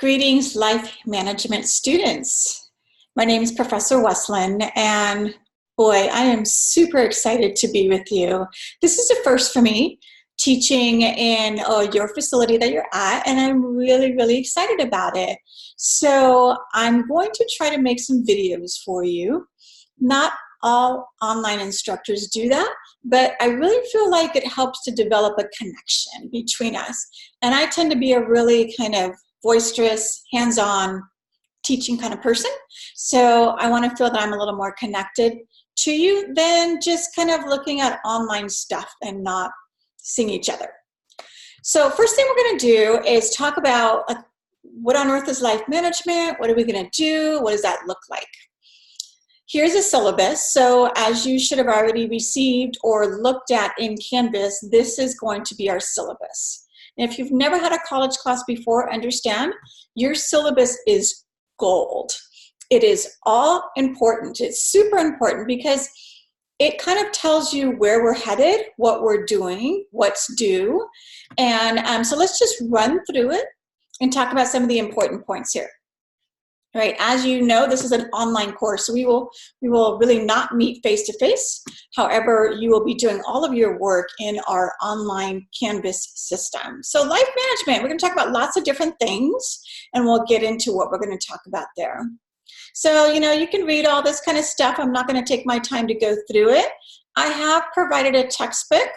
Greetings, life management students. My name is Professor Westland, and boy, I am super excited to be with you. This is a first for me, teaching in your facility that you're at, and I'm really excited about it. So I'm going to try to make some videos for you. Not all online instructors do that, but I really feel like it helps to develop a connection between us. And I tend to be a really kind of boisterous, hands-on teaching kind of person. So I want to feel that I'm a little more connected to you than just kind of looking at online stuff and not seeing each other. So first thing we're going to do is talk about what on earth is life management? What are we going to do? What does that look like? Here's a syllabus. So as you should have already received or looked at in Canvas, this is going to be our syllabus. And if you've never had a college class before, understand your syllabus is gold. It is all important. It's super important because it kind of tells you where we're headed, what we're doing, what's due. And so let's just run through it and talk about some of the important points here. Right, as you know, this is an online course, so we will really not meet face-to-face. However, you will be doing all of your work in our online Canvas system. So life management, we're going to talk about lots of different things, and we'll get into what we're going to talk about there. So, you can read all this kind of stuff. I'm not going to take my time to go through it. I have provided a textbook,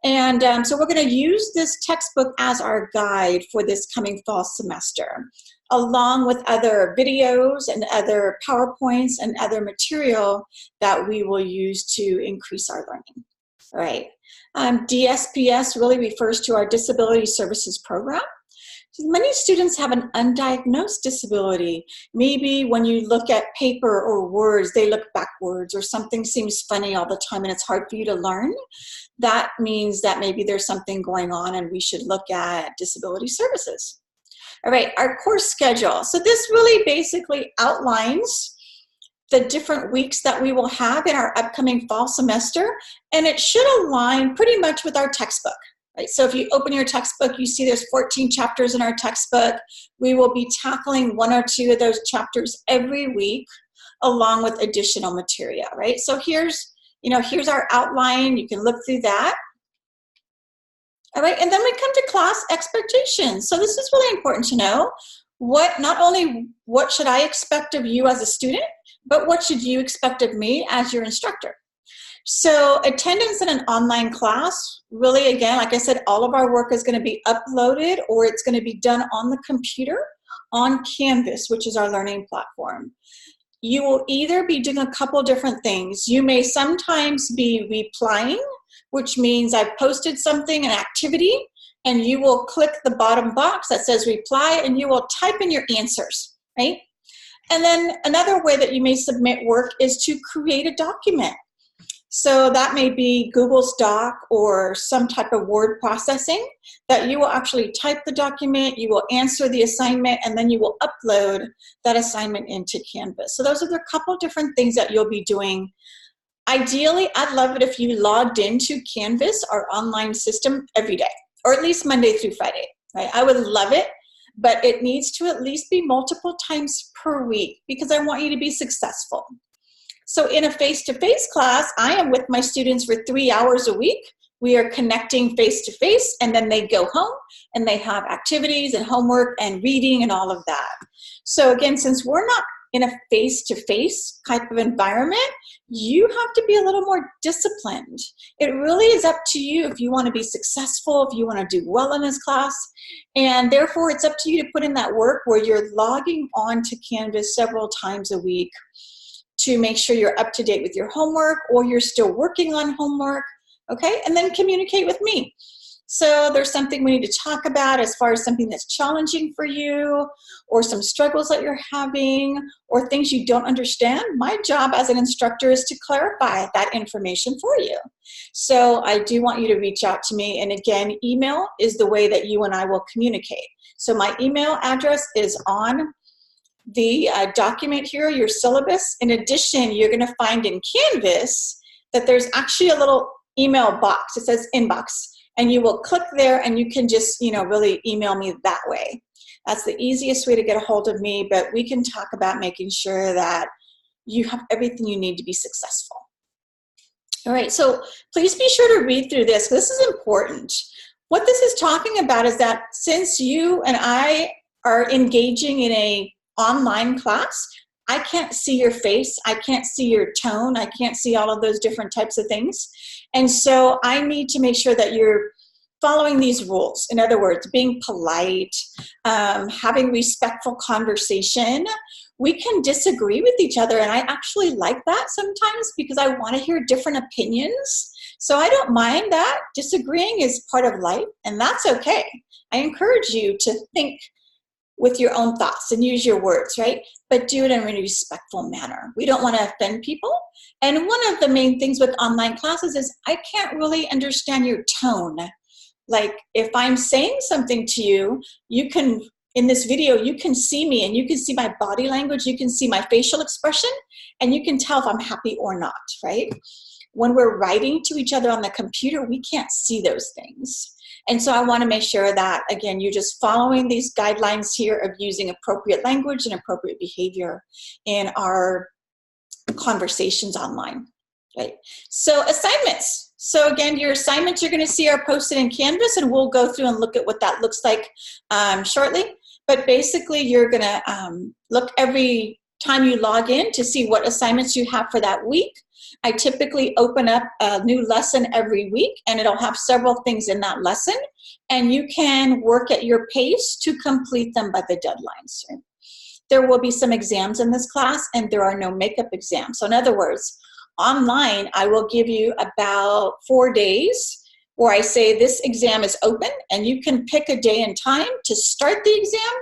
and so we're going to use this textbook as our guide for this coming fall semester, along with other videos and other PowerPoints and other material that we will use to increase our learning. All right. DSPS really refers to our Disability Services Program. Many students have an undiagnosed disability. Maybe when you look at paper or words, they look backwards, or something seems funny all the time and it's hard for you to learn. That means that maybe there's something going on and we should look at disability services. All right, our course schedule. So this really basically outlines the different weeks that we will have in our upcoming fall semester, and it should align pretty much with our textbook. Right? So if you open your textbook, you see there's 14 chapters in our textbook. We will be tackling one or two of those chapters every week, along with additional material, right? So here's our outline. You can look through that. All right, and then we come to class expectations. So this is really important to know. Not only what should I expect of you as a student, but what should you expect of me as your instructor? So attendance in an online class, really, again, like I said, all of our work is going to be uploaded or it's going to be done on the computer on Canvas, which is our learning platform. You will either be doing a couple different things. You may sometimes be replying, which means I've posted something, an activity, and you will click the bottom box that says reply, and you will type in your answers, right? And then another way that you may submit work is to create a document. So that may be Google's Doc or some type of word processing that you will actually type the document, you will answer the assignment, and then you will upload that assignment into Canvas. So those are the couple different things that you'll be doing. Ideally, I'd love it if you logged into Canvas, our online system, every day, or at least Monday through Friday, right? I would love it, but it needs to at least be multiple times per week because I want you to be successful. So in a face-to-face class, I am with my students for 3 hours a week. We are connecting face-to-face, and then they go home and they have activities and homework and reading and all of that. So again, since we're not in a face-to-face type of environment, you have to be a little more disciplined. It really is up to you if you want to be successful, if you want to do well in this class, and therefore it's up to you to put in that work where you're logging on to Canvas several times a week to make sure you're up to date with your homework or you're still working on homework, okay? And then communicate with me. So there's something we need to talk about as far as something that's challenging for you or some struggles that you're having or things you don't understand. My job as an instructor is to clarify that information for you. So I do want you to reach out to me. And again, email is the way that you and I will communicate. So my email address is on the document here, your syllabus. In addition, you're going to find in Canvas that there's actually a little email box. It says inbox. and you will click there and you can just, really email me that way. That's the easiest way to get a hold of me, but we can talk about making sure that you have everything you need to be successful. All right, so please be sure to read through this. This is important. What this is talking about is that since you and I are engaging in an online class, I can't see your face, I can't see your tone, I can't see all of those different types of things. And so I need to make sure that you're following these rules. In other words, being polite, having respectful conversation. We can disagree with each other, and I actually like that sometimes because I want to hear different opinions. So I don't mind that. Disagreeing is part of life, and that's okay. I encourage you to think with your own thoughts and use your words, right? But do it in a respectful manner. We don't want to offend people. And one of the main things with online classes is I can't really understand your tone. Like if I'm saying something to you, you can, in this video, you can see me and you can see my body language, you can see my facial expression, and you can tell if I'm happy or not, right? When we're writing to each other on the computer, we can't see those things. And so I want to make sure that, again, you're just following these guidelines here of using appropriate language and appropriate behavior in our conversations online, right? So assignments. So again, your assignments you're going to see are posted in Canvas, and we'll go through and look at what that looks like shortly. But basically, you're going to look every time you log in to see what assignments you have for that week. I typically open up a new lesson every week, and it'll have several things in that lesson, and you can work at your pace to complete them by the deadlines. There will be some exams in this class, and there are no makeup exams. So in other words, online, I will give you about 4 days where I say this exam is open, and you can pick a day and time to start the exam,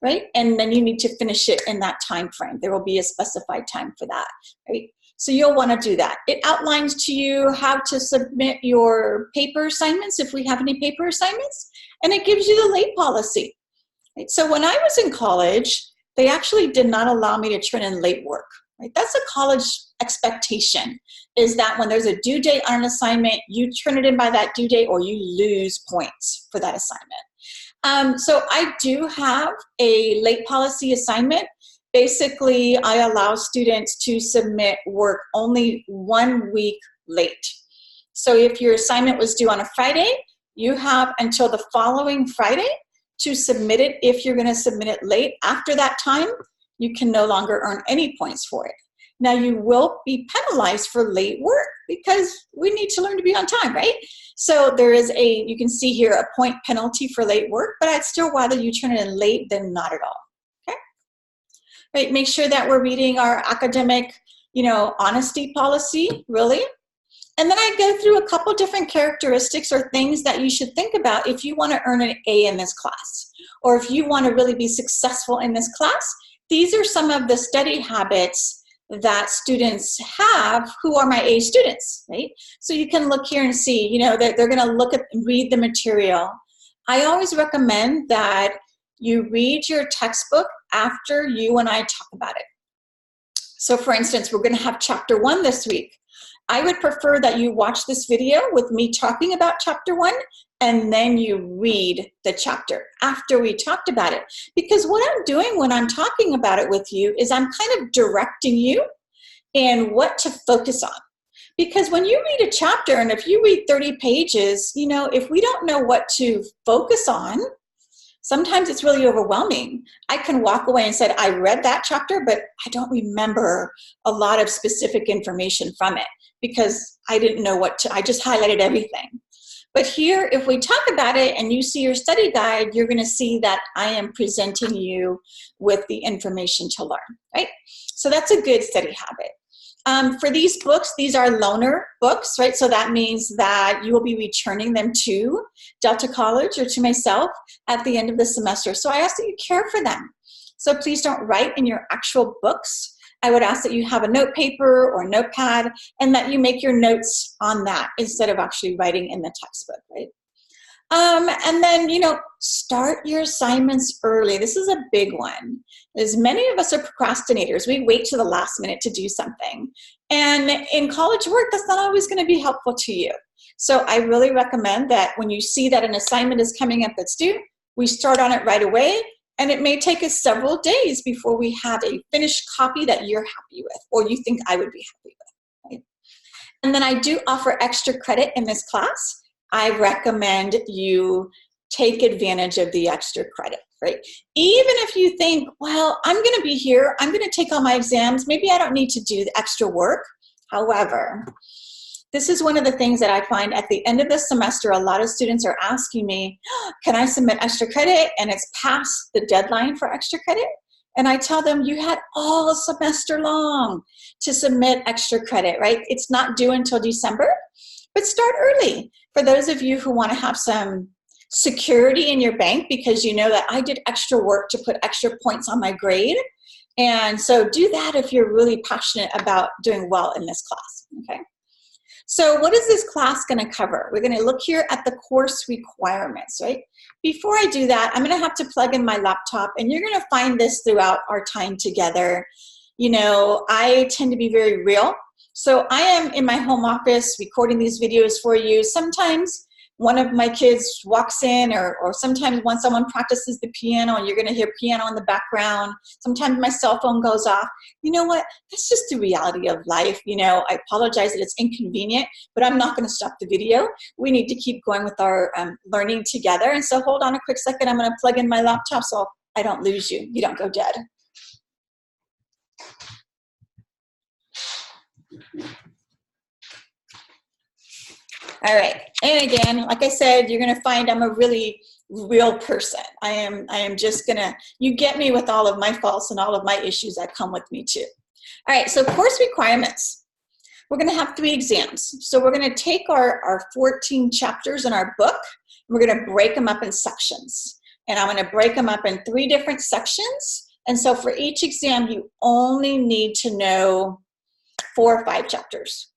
right? And then you need to finish it in that time frame. There will be a specified time for that, right? So you'll want to do that. It outlines to you how to submit your paper assignments if we have any paper assignments, and it gives you the late policy. Right? So when I was in college, they actually did not allow me to turn in late work. Right? That's a college expectation, is that when there's a due date on an assignment, you turn it in by that due date or you lose points for that assignment. So I do have a late policy assignment. Basically, I allow students to submit work only 1 week late. So if your assignment was due on a Friday, you have until the following Friday to submit it. If you're going to submit it late after that time, you can no longer earn any points for it. Now, you will be penalized for late work because we need to learn to be on time, right? So there is you can see here, a point penalty for late work, but I'd still rather you turn it in late than not at all. Right, make sure that we're reading our academic, honesty policy, really. And then I go through a couple different characteristics or things that you should think about if you want to earn an A in this class, or if you want to really be successful in this class. These are some of the study habits that students have who are my A students, right? So you can look here and see, that they're going to read the material. I always recommend that you read your textbook after you and I talk about it. So for instance, we're going to have chapter 1 this week. I would prefer that you watch this video with me talking about chapter 1, and then you read the chapter after we talked about it. Because what I'm doing when I'm talking about it with you is I'm kind of directing you in what to focus on. Because when you read a chapter, and if you read 30 pages, if we don't know what to focus on, sometimes it's really overwhelming. I can walk away and say, I read that chapter, but I don't remember a lot of specific information from it because I didn't know I just highlighted everything. But here, if we talk about it and you see your study guide, you're going to see that I am presenting you with the information to learn, right? So that's a good study habit. For these books, these are loaner books, right? So that means that you will be returning them to Delta College or to myself at the end of the semester. So I ask that you care for them. So please don't write in your actual books. I would ask that you have a note paper or notepad and that you make your notes on that instead of actually writing in the textbook, right? And then, start your assignments early. This is a big one. As many of us are procrastinators. We wait to the last minute to do something. And in college work, that's not always going to be helpful to you. So I really recommend that when you see that an assignment is coming up that's due, we start on it right away, and it may take us several days before we have a finished copy that you're happy with, or you think I would be happy with. Right? And then I do offer extra credit in this class. I recommend you take advantage of the extra credit, right? Even if you think, well, I'm going to be here, I'm going to take all my exams, maybe I don't need to do the extra work. However, this is one of the things that I find at the end of the semester, a lot of students are asking me, can I submit extra credit? And it's past the deadline for extra credit. And I tell them, you had all semester long to submit extra credit, right? It's not due until December, but start early. For those of you who want to have some security in your bank because you know that I did extra work to put extra points on my grade. And so do that if you're really passionate about doing well in this class, okay? So what is this class going to cover? We're going to look here at the course requirements, right? Before I do that, I'm going to have to plug in my laptop, and you're going to find this throughout our time together. You know, I tend to be very real. So I am in my home office recording these videos for you. Sometimes one of my kids walks in, or sometimes when someone practices the piano, you're going to hear piano in the background. Sometimes my cell phone goes off. You know what? That's just the reality of life. You know, I apologize that it's inconvenient, but I'm not going to stop the video. We need to keep going with our learning together. And so hold on a quick second. I'm going to plug in my laptop so I don't lose you. You don't go dead. All right, and again, like I said, you're gonna find I'm a really real person. I am just gonna, you get me with all of my faults and all of my issues that come with me too. All right, so course requirements. We're gonna have 3 exams. So we're gonna take our 14 chapters in our book, and we're gonna break them up in sections. And I'm gonna break them up in 3 different sections. And so for each exam, you only need to know 4 or 5 chapters.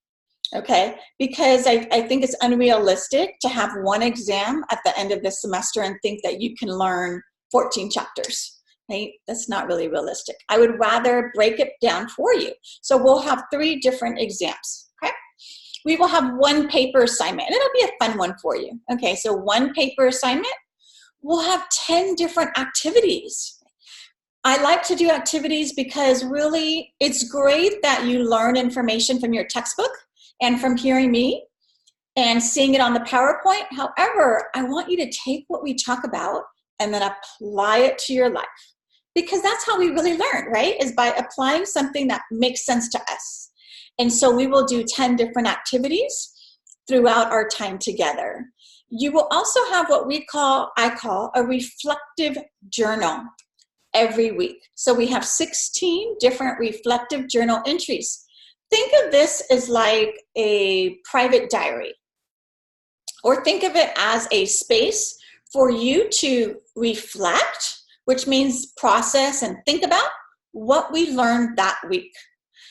Okay, because I think it's unrealistic to have one exam at the end of the semester and think that you can learn 14 chapters, right? That's not really realistic. I would rather break it down for you. So we'll have 3 different exams, okay? We will have 1 paper assignment, and it'll be a fun one for you. Okay, so 1 paper assignment. We'll have 10 different activities. I like to do activities because really it's great that you learn information from your textbook and from hearing me and seeing it on the PowerPoint. However, I want you to take what we talk about and then apply it to your life, because that's how we really learn, right? Is by applying something that makes sense to us. And so we will do 10 different activities throughout our time together. You will also have what I call a reflective journal every week. So we have 16 different reflective journal entries. Think of this as like a private diary, or think of it as a space for you to reflect, which means process and think about what we learned that week.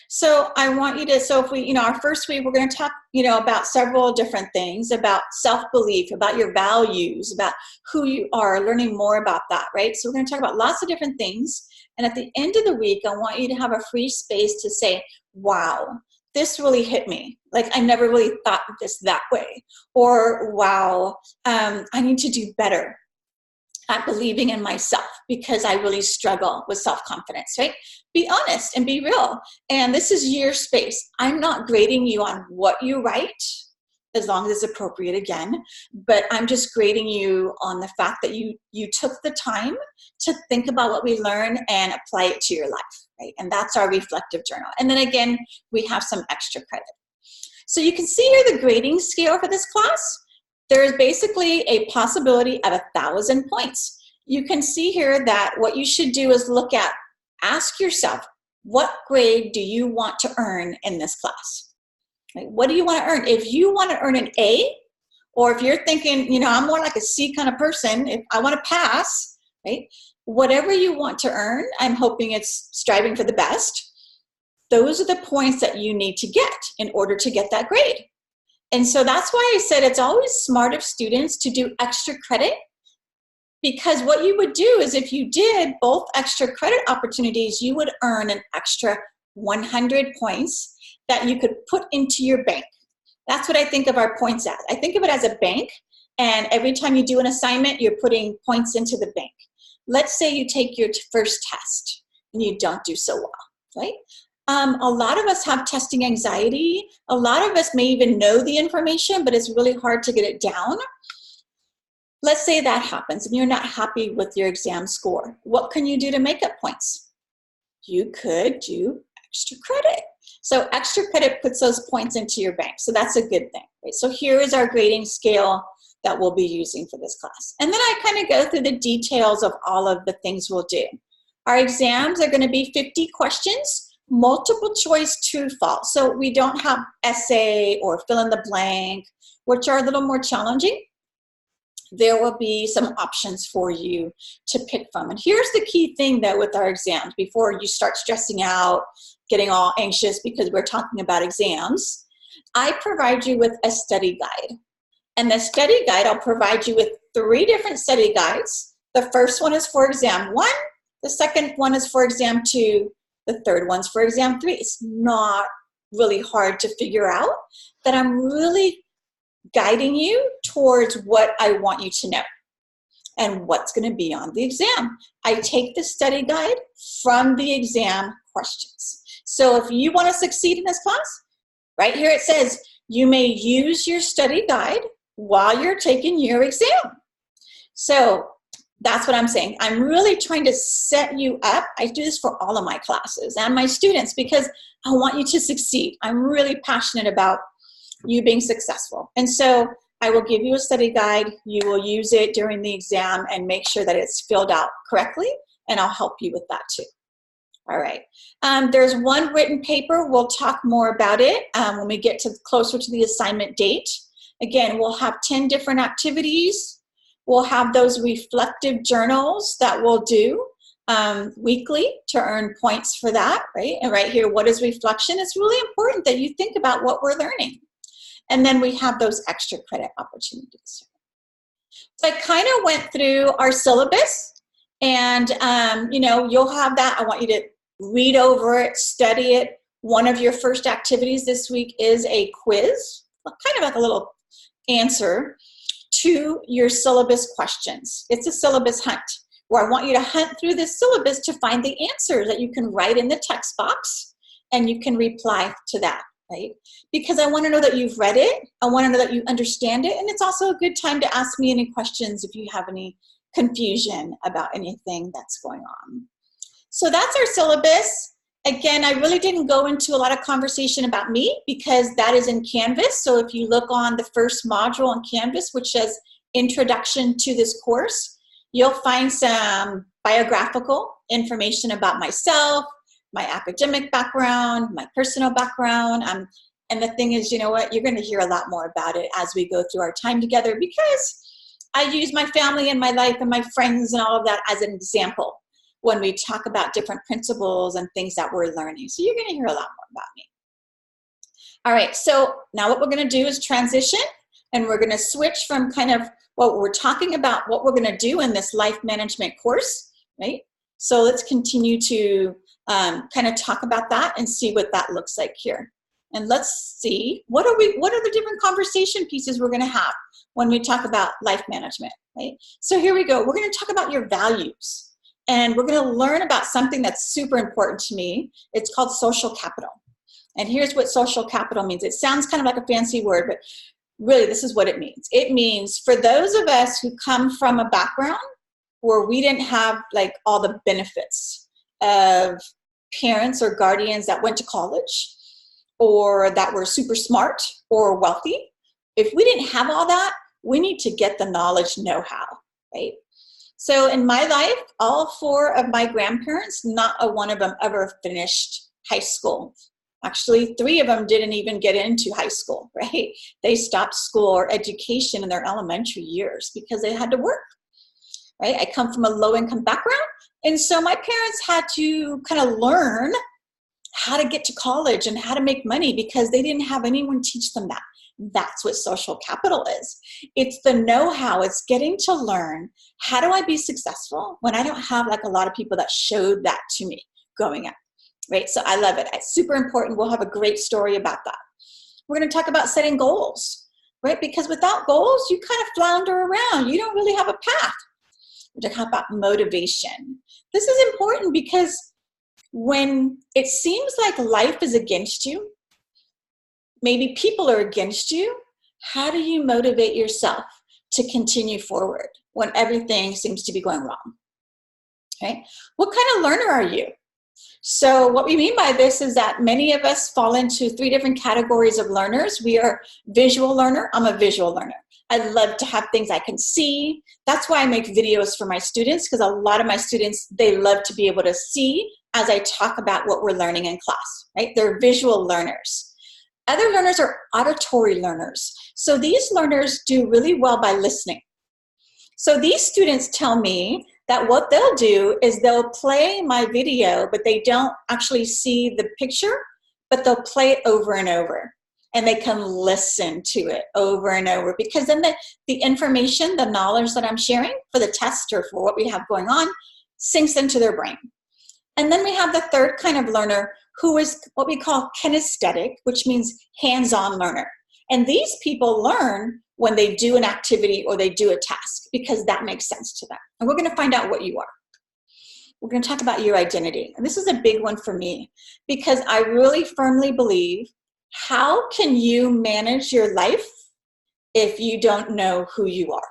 So I want you to, so if we, our first week, we're going to talk, about several different things, about self-belief, about your values, about who you are, learning more about that, right? So we're going to talk about lots of different things. And at the end of the week, I want you to have a free space to say, wow, this really hit me. Like, I never really thought of this that way. Or, wow, I need to do better at believing in myself because I really struggle with self-confidence, right? Be honest and be real. And this is your space. I'm not grading you on what you write, as long as it's appropriate again, but I'm just grading you on the fact that you took the time to think about what we learned and apply it to your life, right? And that's our reflective journal. And then again, we have some extra credit. So you can see here the grading scale for this class. There is basically a possibility of 1,000 points. You can see here that what you should do is ask yourself, what grade do you want to earn in this class? Like, what do you want to earn? If you want to earn an A, or if you're thinking, I'm more like a C kind of person, if I want to pass, right? Whatever you want to earn, I'm hoping it's striving for the best. Those are the points that you need to get in order to get that grade. And so that's why I said it's always smart of students to do extra credit, because what you would do is if you did both extra credit opportunities, you would earn an extra 100 points that you could put into your bank. That's what I think of our points as. I think of it as a bank, and every time you do an assignment, you're putting points into the bank. Let's say you take your first test and you don't do so well, right? A lot of us have testing anxiety. A lot of us may even know the information, but it's really hard to get it down. Let's say that happens and you're not happy with your exam score. What can you do to make up points? You could do extra credit. So extra credit puts those points into your bank. So that's a good thing, right? So here is our grading scale that we'll be using for this class. And then I kind of go through the details of all of the things we'll do. Our exams are going to be 50 questions, multiple choice, true, false. So we don't have essay or fill in the blank, which are a little more challenging. There will be some options for you to pick from. And here's the key thing though with our exams, before you start stressing out, getting all anxious because we're talking about exams, I provide you with a study guide. And the study guide, I'll provide you with 3 different study guides. The first one is for exam 1, the second one is for exam 2, the third one's for exam 3. It's not really hard to figure out that I'm really guiding you towards what I want you to know and what's going to be on the exam. I take the study guide from the exam questions. So if you want to succeed in this class, right here it says you may use your study guide while you're taking your exam. So that's what I'm saying. I'm really trying to set you up. I do this for all of my classes and my students because I want you to succeed. I'm really passionate about you being successful. And so I will give you a study guide. You will use it during the exam and make sure that it's filled out correctly, and I'll help you with that too. All right. There's one written paper. We'll talk more about it when we get closer to the assignment date. Again, we'll have 10 different activities. We'll have those reflective journals that we'll do weekly to earn points for that, right? And right here, what is reflection? It's really important that you think about what we're learning. And then we have those extra credit opportunities. So I kind of went through our syllabus, and you know, you'll have that. I want you to read over it, study it. One of your first activities this week is a quiz, kind of like a little answer to your syllabus questions. It's a syllabus hunt, where I want you to hunt through this syllabus to find the answers that you can write in the text box, and you can reply to that, right? Because I want to know that you've read it, I want to know that you understand it, and it's also a good time to ask me any questions if you have any confusion about anything that's going on. So that's our syllabus. Again, I really didn't go into a lot of conversation about me because that is in Canvas. So if you look on the first module on Canvas, which says Introduction to this course, you'll find some biographical information about myself, my academic background, my personal background. And the thing is, you know what, you're going to hear a lot more about it as we go through our time together, because I use my family and my life and my friends and all of that as an example when we talk about different principles and things that we're learning. So you're going to hear a lot more about me. All right, so now what we're going to do is transition, and we're going to switch from kind of what we're talking about, what we're going to do in this life management course, right? So let's continue to kind of talk about that and see what that looks like here. And let's see, what are the different conversation pieces we're going to have when we talk about life management, right? So here we go. We're going to talk about your values. And we're going to learn about something that's super important to me. It's called social capital. And here's what social capital means. It sounds kind of like a fancy word, but really this is what it means. It means for those of us who come from a background where we didn't have like all the benefits of parents or guardians that went to college or that were super smart or wealthy, if we didn't have all that, we need to get the knowledge, know-how, right? So in my life, all 4 of my grandparents, not a one of them ever finished high school. Actually, 3 of them didn't even get into high school, right? They stopped school or education in their elementary years because they had to work, right? I come from a low-income background, and so my parents had to kind of learn how to get to college and how to make money because they didn't have anyone teach them that. That's what social capital is. It's the know-how. It's getting to learn, how do I be successful when I don't have like a lot of people that showed that to me growing up, right? So I love it. It's super important. We'll have a great story about that. we're going to talk about setting goals, right? Because without goals, you kind of flounder around. You don't really have a path. We're talking about motivation. This is important because when it seems like life is against you, maybe people are against you, how do you motivate yourself to continue forward when everything seems to be going wrong? Okay? What kind of learner are you? So what we mean by this is that many of us fall into 3 different categories of learners. We are visual learner. I'm a visual learner. I love to have things I can see. That's why I make videos for my students, because a lot of my students, they love to be able to see as I talk about what we're learning in class, right? They're visual learners. Other learners are auditory learners. So these learners do really well by listening. So these students tell me that what they'll do is they'll play my video, but they don't actually see the picture, but they'll play it over and over. And they can listen to it over and over, because then the information, the knowledge that I'm sharing for the test or for what we have going on sinks into their brain. And then we have the third kind of learner, who is what we call kinesthetic, which means hands-on learner. And these people learn when they do an activity or they do a task, because that makes sense to them. And we're going to find out what you are. We're going to talk about your identity. And this is a big one for me, because I really firmly believe, how can you manage your life if you don't know who you are?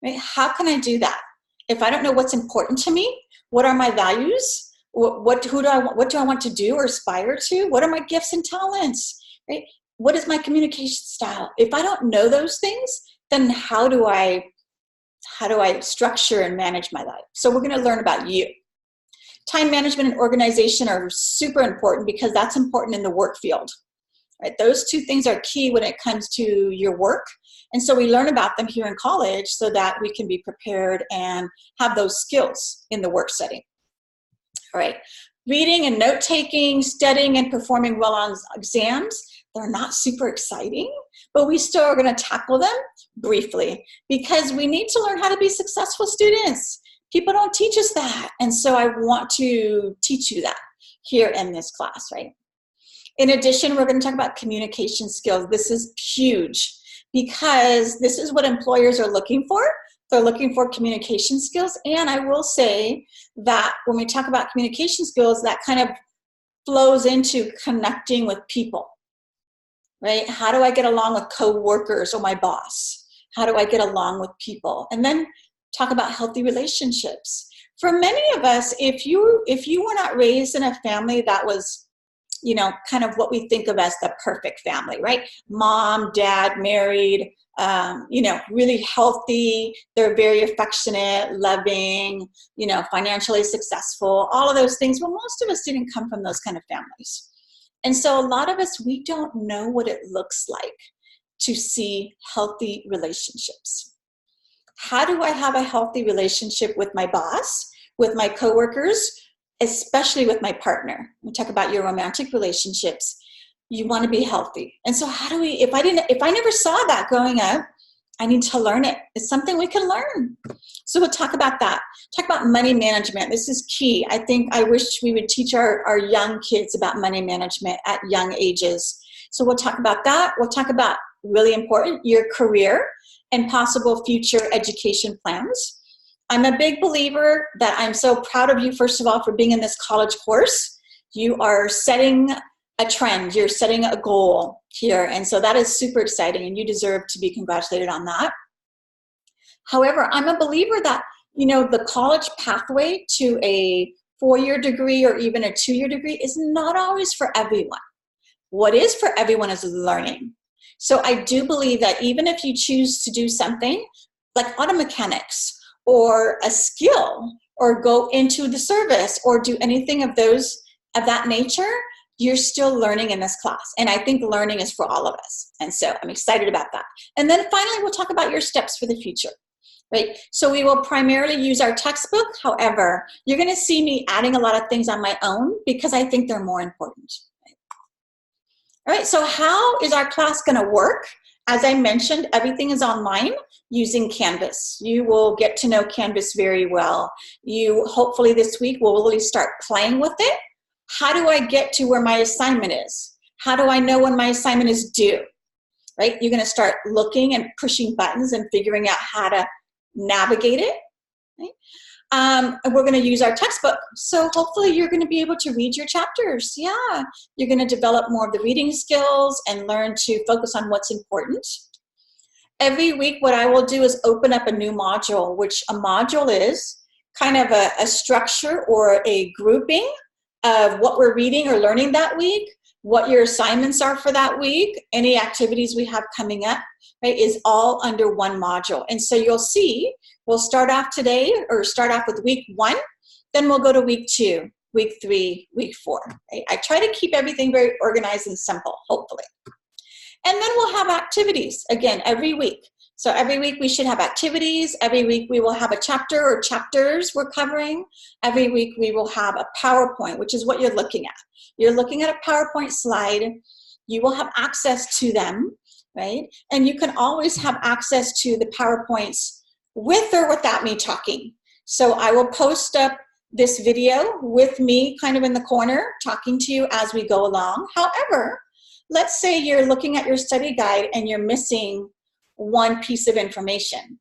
Right? How can I do that if I don't know what's important to me? What are my values? What do I want to do or aspire to? What are my gifts and talents? Right? What is my communication style? If I don't know those things, then how do I structure and manage my life? So we're going to learn about you. Time management and organization are super important, because that's important in the work field. Right? Those 2 things are key when it comes to your work. And so we learn about them here in college so that we can be prepared and have those skills in the work setting. All right. Reading and note-taking, studying and performing well on exams, they're not super exciting, but we still are going to tackle them briefly, because we need to learn how to be successful students. People don't teach us that. And so I want to teach you that here in this class, right? In addition, we're going to talk about communication skills. This is huge, because this is what employers are looking for. They're looking for communication skills. And I will say that when we talk about communication skills, that kind of flows into connecting with people, right? How do I get along with coworkers or my boss? How do I get along with people? And then talk about healthy relationships. For many of us, if you were not raised in a family that was, kind of what we think of as the perfect family, right? Mom, dad, married, really healthy. They're very affectionate, loving, financially successful, all of those things. Well, most of us didn't come from those kind of families. And so a lot of us, we don't know what it looks like to see healthy relationships. How do I have a healthy relationship with my boss, with my coworkers, especially with my partner? We talk about your romantic relationships. You want to be healthy. And so how do we, if I never saw that growing up, I need to learn it. It's something we can learn. So we'll talk about that. Talk about money management. This is key. I wish we would teach our young kids about money management at young ages. So we'll talk about that. We'll talk about, really important, your career and possible future education plans. I'm a big believer that I'm so proud of you, first of all, for being in this college course. You are setting a trend. You're setting a goal here. And so that is super exciting, and you deserve to be congratulated on that. However, I'm a believer that, the college pathway to a 4-year degree or even a 2-year degree is not always for everyone. What is for everyone is learning. So I do believe that even if you choose to do something like auto mechanics or a skill, or go into the service, or do anything of that nature, you're still learning in this class. And I think learning is for all of us. And so I'm excited about that. And then finally, we'll talk about your steps for the future, right? So we will primarily use our textbook. However, you're going to see me adding a lot of things on my own, because I think they're more important. All right, so how is our class going to work? As I mentioned, everything is online using Canvas. You will get to know Canvas very well. You hopefully this week will really start playing with it. How do I get to where my assignment is? How do I know when my assignment is due? Right? You're going to start looking and pushing buttons and figuring out how to navigate it. Right? And we're going to use our textbook. So hopefully you're going to be able to read your chapters. Yeah, you're going to develop more of the reading skills and learn to focus on what's important. Every week, what I will do is open up a new module, which a module is kind of a structure or a grouping of what we're reading or learning that week, what your assignments are for that week, any activities we have coming up, right, is all under one module. And so you'll see, we'll start off today, or start off with week 1, then we'll go to week 2, week 3, week 4. Right? I try to keep everything very organized and simple, hopefully. And then we'll have activities, again, every week. So every week we should have activities. Every week we will have a chapter or chapters we're covering. Every week we will have a PowerPoint, which is what you're looking at. You're looking at a PowerPoint slide. You will have access to them, right? And you can always have access to the PowerPoints with or without me talking. So I will post up this video with me kind of in the corner talking to you as we go along. However, let's say you're looking at your study guide and you're missing one piece of information.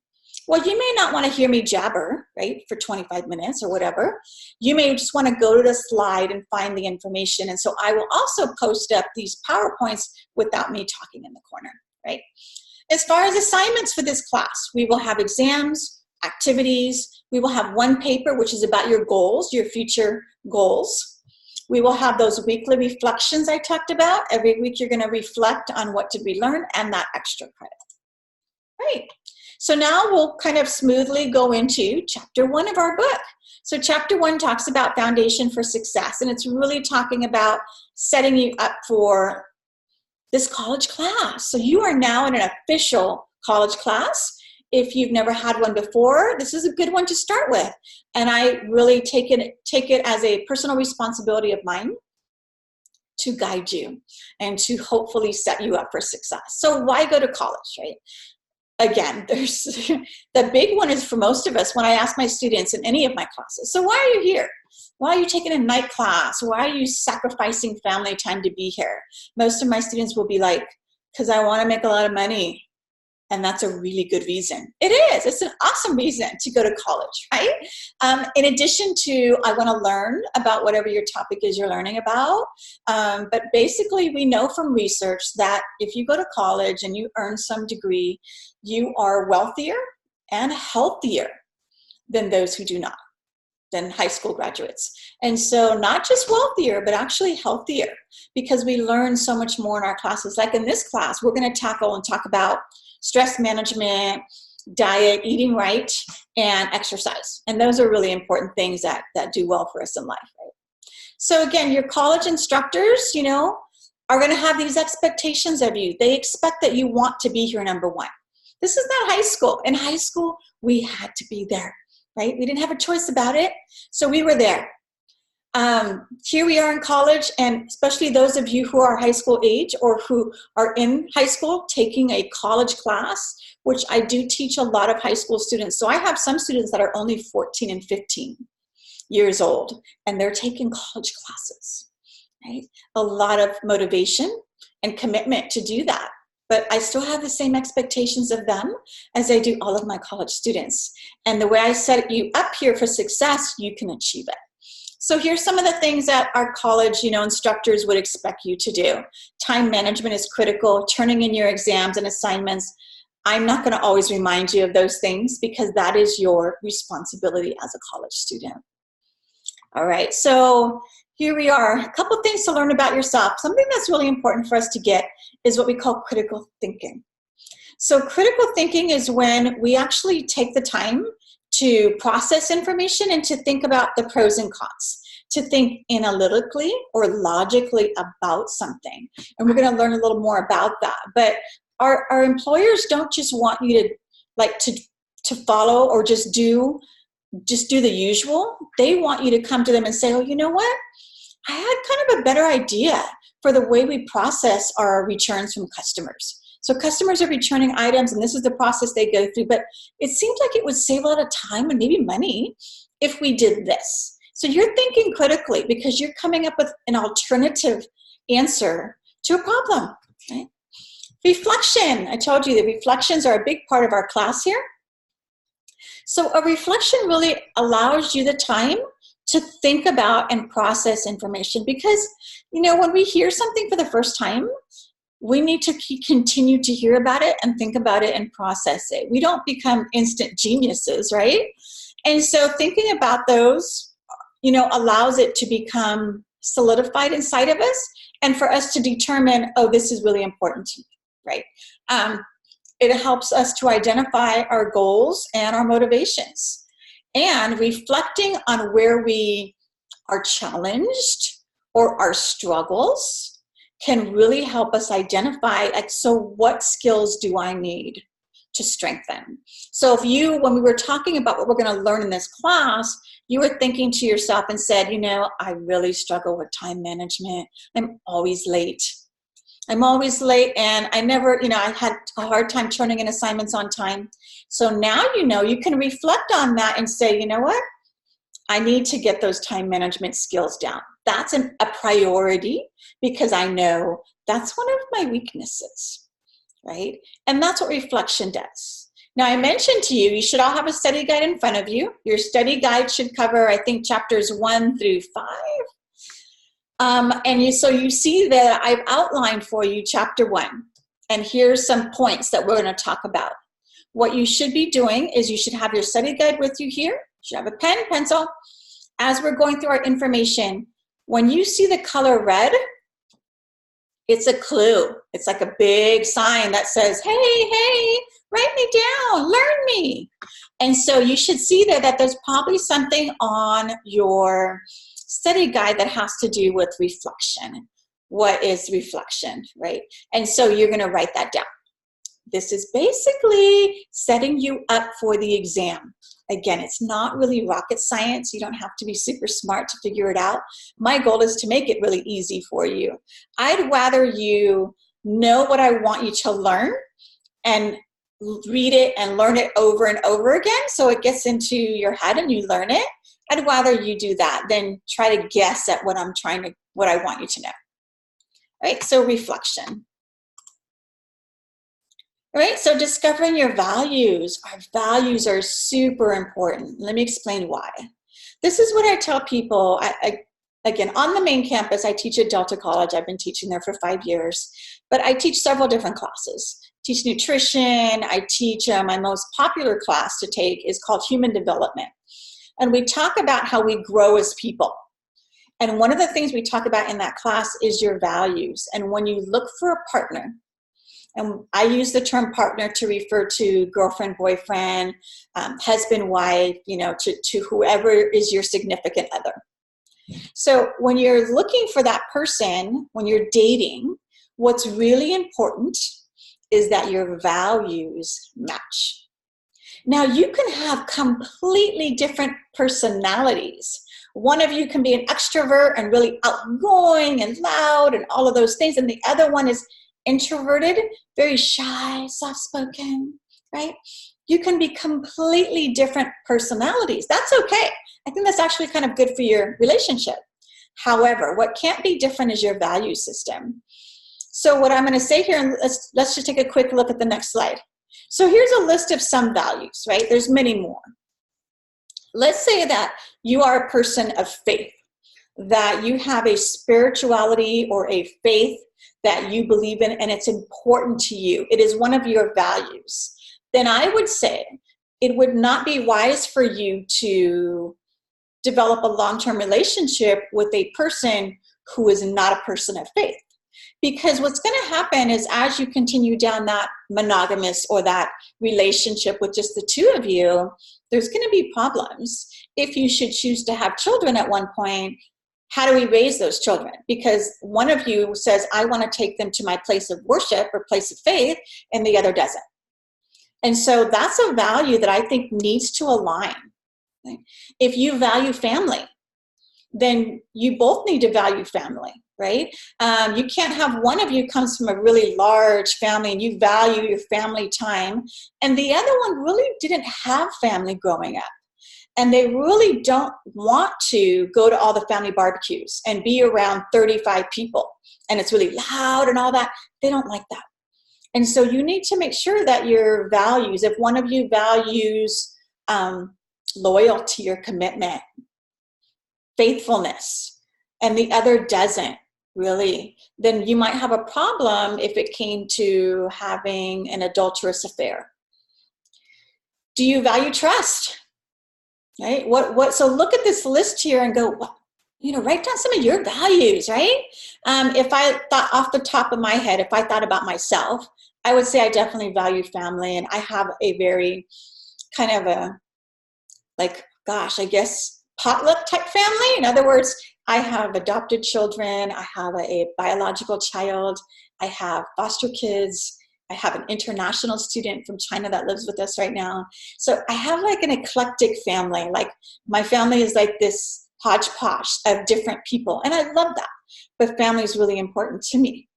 Well, you may not want to hear me jabber, right, for 25 minutes or whatever. You may just want to go to the slide and find the information. And so I will also post up these PowerPoints without me talking in the corner, right? As far as assignments for this class, we will have exams, activities. We will have one paper, which is about your goals, your future goals. We will have those weekly reflections I talked about. Every week you're going to reflect on what did we learn and that extra credit. Right. So now we'll kind of smoothly go into chapter 1 of our book. So chapter 1 talks about foundation for success, and it's really talking about setting you up for this college class. So you are now in an official college class. If you've never had one before, this is a good one to start with. And I really take it as a personal responsibility of mine to guide you and to hopefully set you up for success. So why go to college, right? Again, there's the big one is for most of us when I ask my students in any of my classes, so why are you here? Why are you taking a night class? Why are you sacrificing family time to be here? Most of my students will be like, because I want to make a lot of money. And that's a really good reason. It is. It's an awesome reason to go to college, right? In addition to, I want to learn about whatever your topic is you're learning about. But basically, we know from research that if you go to college and you earn some degree, you are wealthier and healthier than those who do not, than high school graduates. And so not just wealthier, but actually healthier, because we learn so much more in our classes. Like in this class, we're going to tackle and talk about stress management, diet, eating right, and exercise. And those are really important things that do well for us in life, right? So again, your college instructors, you know, are going to have these expectations of you. They expect that you want to be here, number one. This is not high school. In high school, we had to be there, right? We didn't have a choice about it, so we were there. Here we are in college, and especially those of you who are high school age or who are in high school taking a college class, which I do teach a lot of high school students. So I have some students that are only 14 and 15 years old, and they're taking college classes, right? A lot of motivation and commitment to do that. But I still have the same expectations of them as I do all of my college students. And the way I set you up here for success, you can achieve it. So here's some of the things that our college, you know, instructors would expect you to do. Time management is critical, turning in your exams and assignments. I'm not going to always remind you of those things because that is your responsibility as a college student. All right, so here we are. A couple things to learn about yourself. Something that's really important for us to get is what we call critical thinking. So critical thinking is when we actually take the time to process information and to think about the pros and cons, to think analytically or logically about something. And we're going to learn a little more about that. But our employers don't just want you to like to follow or just do the usual. They want you to come to them and say, oh, you know what? I had kind of a better idea for the way we process our returns from customers. So customers are returning items, and this is the process they go through, but it seems like it would save a lot of time and maybe money if we did this. So you're thinking critically because you're coming up with an alternative answer to a problem, right? Reflection. I told you that reflections are a big part of our class here. So a reflection really allows you the time to think about and process information, because, you know, when we hear something for the first time, we need to continue to hear about it and think about it and process it. We don't become instant geniuses, right? And so thinking about those, you know, allows it to become solidified inside of us and for us to determine, oh, this is really important to me, right? It helps us to identify our goals and our motivations. And reflecting on where we are challenged or our struggles can really help us identify, like, so what skills do I need to strengthen? So if you, when we were talking about what we're going to learn in this class, you were thinking to yourself and said, you know, I really struggle with time management. I'm always late. And I never, you know, I had a hard time turning in assignments on time. So now, you know, you can reflect on that and say, you know what? I need to get those time management skills down. That's a priority, because I know that's one of my weaknesses, right? And that's what reflection does. Now, I mentioned to you, you should all have a study guide in front of you. Your study guide should cover, I think, chapters 1 through 5. So you see that I've outlined for you chapter 1. And here's some points that we're going to talk about. What you should be doing is you should have your study guide with you here. You should have a pen, pencil. As we're going through our information, when you see the color red, it's a clue. It's like a big sign that says, hey, write me down, learn me. And so you should see there that there's probably something on your study guide that has to do with reflection. What is reflection, right? And so you're going to write that down. This is basically setting you up for the exam. Again, it's not really rocket science. You don't have to be super smart to figure it out. My goal is to make it really easy for you. I'd rather you know what I want you to learn and read it and learn it over and over again so it gets into your head and you learn it. I'd rather you do that than try to guess at what I want you to know. All right, so reflection. All right, so discovering your values. Our values are super important. Let me explain why. This is what I tell people. Again, on the main campus, I teach at Delta College. I've been teaching there for 5 years, but I teach several different classes. I teach nutrition. I teach, my most popular class to take is called Human Development. And we talk about how we grow as people. And one of the things we talk about in that class is your values. And when you look for a partner, and I use the term partner to refer to girlfriend, boyfriend, husband, wife, you know, to whoever is your significant other. So when you're looking for that person, when you're dating, what's really important is that your values match. Now, you can have completely different personalities. One of you can be an extrovert and really outgoing and loud and all of those things, and the other one is introverted, very shy, soft-spoken, right? You can be completely different personalities. That's okay. I think that's actually kind of good for your relationship. However, what can't be different is your value system. So what I'm going to say here, and let's just take a quick look at the next slide. So here's a list of some values, right? There's many more. Let's say that you are a person of faith, that you have a spirituality or a faith that you believe in and it's important to you. It is one of your values. Then I would say it would not be wise for you to develop a long-term relationship with a person who is not a person of faith. Because what's going to happen is as you continue down that monogamous or that relationship with just the two of you, there's going to be problems. If you should choose to have children at one point, how do we raise those children? Because one of you says, I want to take them to my place of worship or place of faith, and the other doesn't. And so that's a value that I think needs to align. If you value family, then you both need to value family, right? You can't have one of you comes from a really large family and you value your family time, and the other one really didn't have family growing up. and they really don't want to go to all the family barbecues and be around 35 people and it's really loud and all that. They don't like that. And so you need to make sure that your values, if one of you values loyalty or commitment, faithfulness, and the other doesn't really, then you might have a problem if it came to having an adulterous affair. Do you value trust? Right? So look at this list here and go, well, write down some of your values, right? If I thought off the top of my head, if I thought about myself, I would say I definitely value family, and I have a very kind of a, I guess, potluck type family. In other words, I have adopted children, I have a biological child, I have foster kids, I have an international student from China that lives with us right now. So I have like an eclectic family. Like my family is like this hodgepodge of different people, and I love that. But family is really important to me,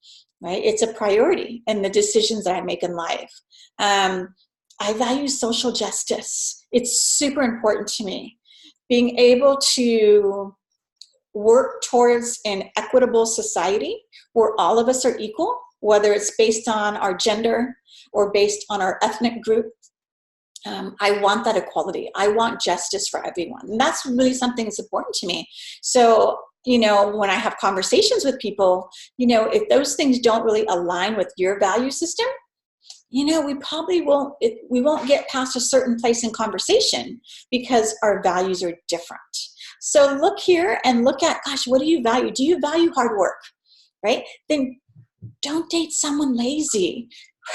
right? It's a priority in the decisions that I make in life. I value social justice. It's super important to me. Being able to work towards an equitable society where all of us are equal, whether it's based on our gender or based on our ethnic group. I want that equality. I want justice for everyone. And that's really something that's important to me. So, when I have conversations with people, if those things don't really align with your value system, we probably we won't get past a certain place in conversation because our values are different. So look here and look at, gosh, what do you value? Do you value hard work, right? Then don't date someone lazy,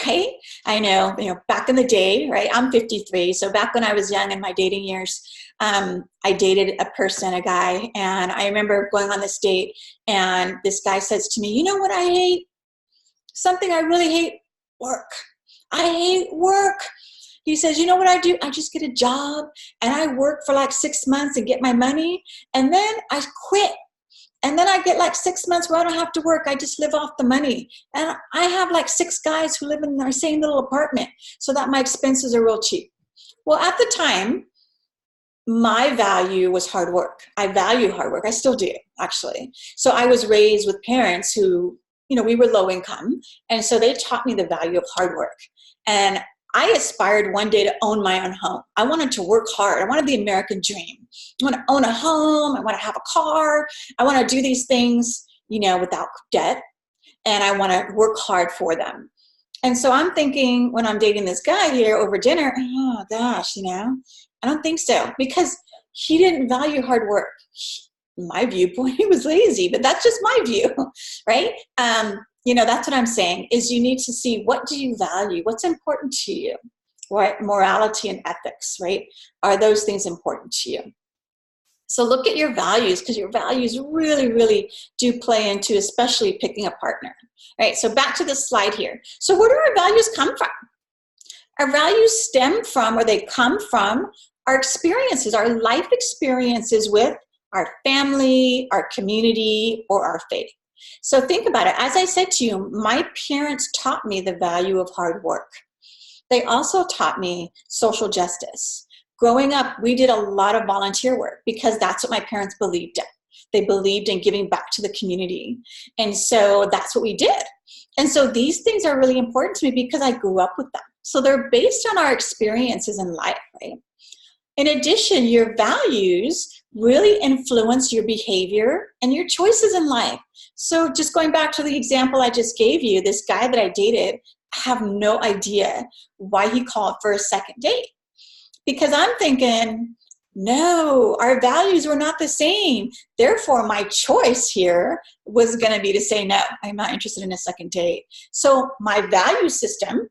right? I know, back in the day, right? I'm 53. So back when I was young in my dating years, I dated a guy, and I remember going on this date, and this guy says to me, you know what I hate? Something I really hate, work. I hate work. He says, you know what I do? I just get a job and I work for like 6 months and get my money, and then I quit. And then I get like 6 months where I don't have to work. I just live off the money. And I have like 6 guys who live in our same little apartment so that my expenses are real cheap. Well, at the time, my value was hard work. I value hard work. I still do, actually. So I was raised with parents who, we were low income. And so they taught me the value of hard work. And I aspired one day to own my own home. I wanted to work hard. I wanted the American dream. I want to own a home. I want to have a car. I want to do these things, without debt. And I want to work hard for them. And so I'm thinking when I'm dating this guy here over dinner, oh gosh, I don't think so, because he didn't value hard work. My viewpoint, he was lazy, but that's just my view, right? That's what I'm saying, is you need to see, what do you value? What's important to you, right? Morality and ethics, right? Are those things important to you? So look at your values, because your values really, really do play into especially picking a partner, right? So back to this slide here. So where do our values come from? Our values stem from, or they come from, our experiences, our life experiences with our family, our community, or our faith. So think about it. As I said to you, my parents taught me the value of hard work. They also taught me social justice. Growing up, we did a lot of volunteer work because that's what my parents believed in. They believed in giving back to the community. And so that's what we did. And so these things are really important to me because I grew up with them. So they're based on our experiences in life, right? In addition, your values really influence your behavior and your choices in life. So just going back to the example I just gave you, this guy that I dated, I have no idea why he called for a second date. Because I'm thinking, no, our values were not the same. Therefore, my choice here was going to be to say, no, I'm not interested in a second date. So my value system,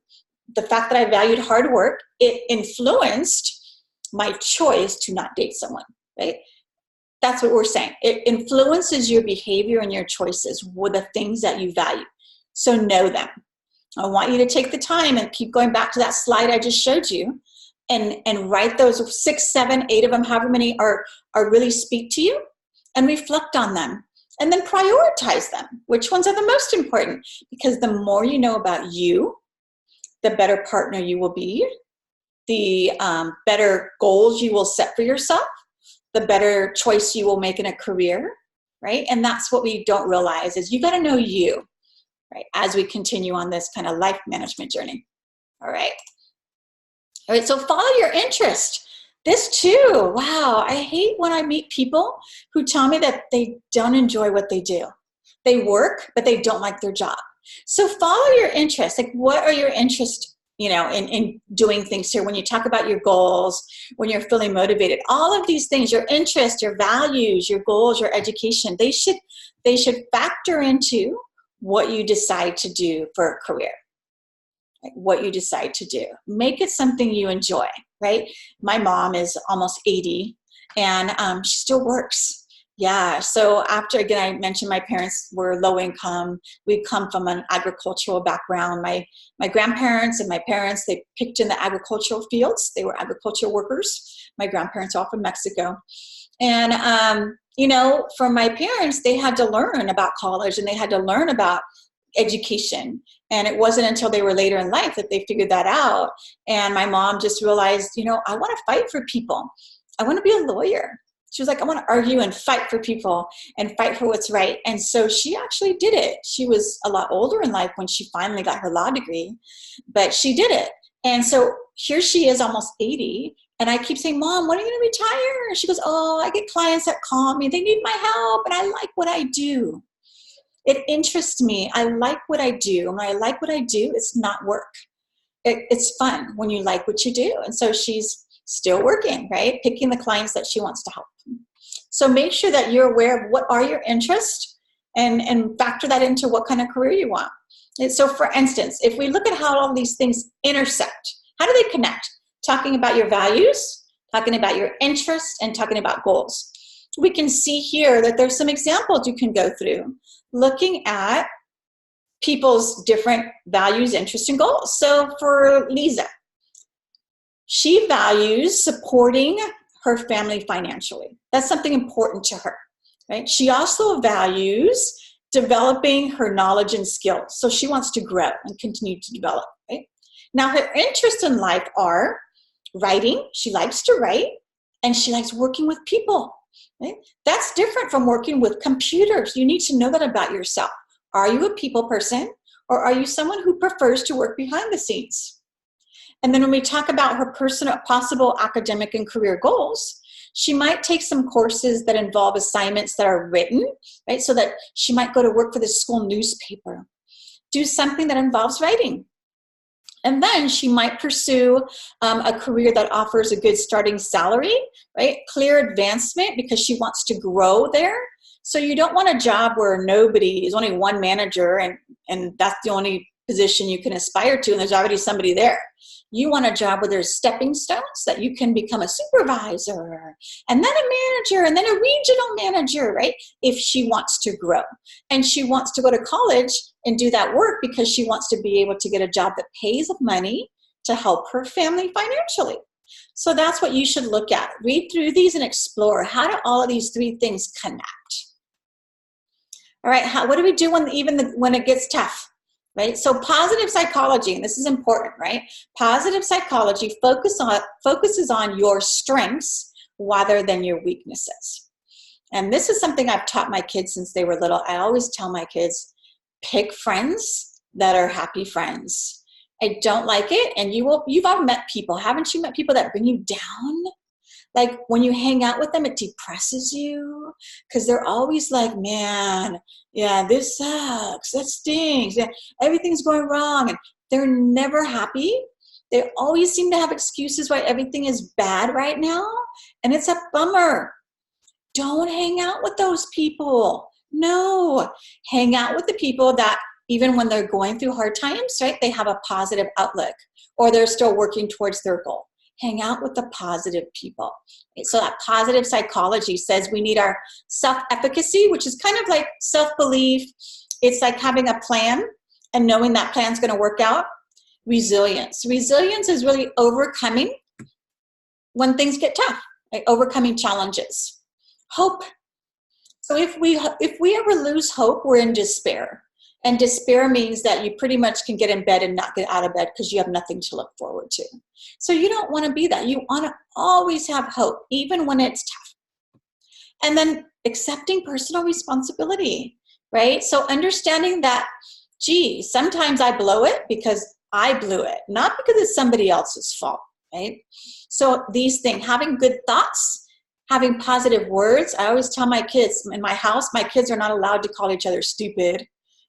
the fact that I valued hard work, it influenced my choice to not date someone, right? That's what we're saying. It influences your behavior and your choices with the things that you value. So know them. I want you to take the time and keep going back to that slide I just showed you and write those 6, 7, 8 of them, however many are really speak to you, and reflect on them. And then prioritize them. Which ones are the most important? Because the more you know about you, the better partner you will be, the better goals you will set for yourself, the better choice you will make in a career, right? And that's what we don't realize is you got to know you, right? As we continue on this kind of life management journey. All right. All right, so follow your interest. This too, wow, I hate when I meet people who tell me that they don't enjoy what they do. They work, but they don't like their job. So follow your interest. Like, what are your interests, in doing things here? When you talk about your goals, when you're feeling motivated, all of these things, your interests, your values, your goals, your education, they should factor into what you decide to do for a career. What you decide to do. Make it something you enjoy, right? My mom is almost 80 and she still works. Yeah, so after, again, I mentioned my parents were low income. We come from an agricultural background. My grandparents and my parents, they picked in the agricultural fields. They were agricultural workers. My grandparents are all from Mexico. And, for my parents, they had to learn about college and they had to learn about education. And it wasn't until they were later in life that they figured that out. And my mom just realized, I want to fight for people. I want to be a lawyer. She was like, I want to argue and fight for people and fight for what's right. And so she actually did it. She was a lot older in life when she finally got her law degree, but she did it. And so here she is, almost 80. And I keep saying, Mom, when are you going to retire? And she goes, oh, I get clients that call me. They need my help. And I like what I do. It interests me. I like what I do. And when I like what I do, it's not work. It's fun when you like what you do. And so she's still working, right? Picking the clients that she wants to help. So make sure that you're aware of what are your interests and factor that into what kind of career you want. And so for instance, if we look at how all these things intersect, how do they connect? Talking about your values, talking about your interests, and talking about goals. We can see here that there's some examples you can go through looking at people's different values, interests, and goals. So for Lisa, she values supporting her family financially. That's something important to her, right? She also values developing her knowledge and skills. So she wants to grow and continue to develop, right? Now her interests in life are writing. She likes to write, and she likes working with people. Right? That's different from working with computers. You need to know that about yourself. Are you a people person, or are you someone who prefers to work behind the scenes? And then when we talk about her personal possible academic and career goals, she might take some courses that involve assignments that are written, right? So that she might go to work for the school newspaper, do something that involves writing. And then she might pursue a career that offers a good starting salary, right? Clear advancement because she wants to grow there. So you don't want a job where nobody is, only one manager and that's the only position you can aspire to and there's already somebody there. You want a job where there's stepping stones that you can become a supervisor and then a manager and then a regional manager, right? If she wants to grow. And she wants to go to college and do that work because she wants to be able to get a job that pays money to help her family financially. So that's what you should look at. Read through these and explore. How do all of these three things connect? All right, what do we do when it gets tough? Right? So positive psychology, and this is important, right? Positive psychology focuses on your strengths rather than your weaknesses. And this is something I've taught my kids since they were little. I always tell my kids, pick friends that are happy friends. I don't like it, and you've all met people. Haven't you met people that bring you down? Like when you hang out with them, it depresses you because they're always like, man, yeah, this sucks. That stinks. Yeah, everything's going wrong. And they're never happy. They always seem to have excuses why everything is bad right now. And it's a bummer. Don't hang out with those people. No, hang out with the people that even when they're going through hard times, right, they have a positive outlook or they're still working towards their goal. Hang out with the positive people. So that positive psychology says we need our self-efficacy, which is kind of like self-belief. It's like having a plan and knowing that plan's going to work out. Resilience. Resilience is really overcoming when things get tough, like overcoming challenges. Hope. So if we ever lose hope, we're in despair. And despair means that you pretty much can get in bed and not get out of bed because you have nothing to look forward to. So you don't want to be that. You want to always have hope, even when it's tough. And then accepting personal responsibility, right? So understanding that, gee, sometimes I blow it because I blew it, not because it's somebody else's fault, right? So these things, having good thoughts, having positive words. I always tell my kids in my house, my kids are not allowed to call each other stupid,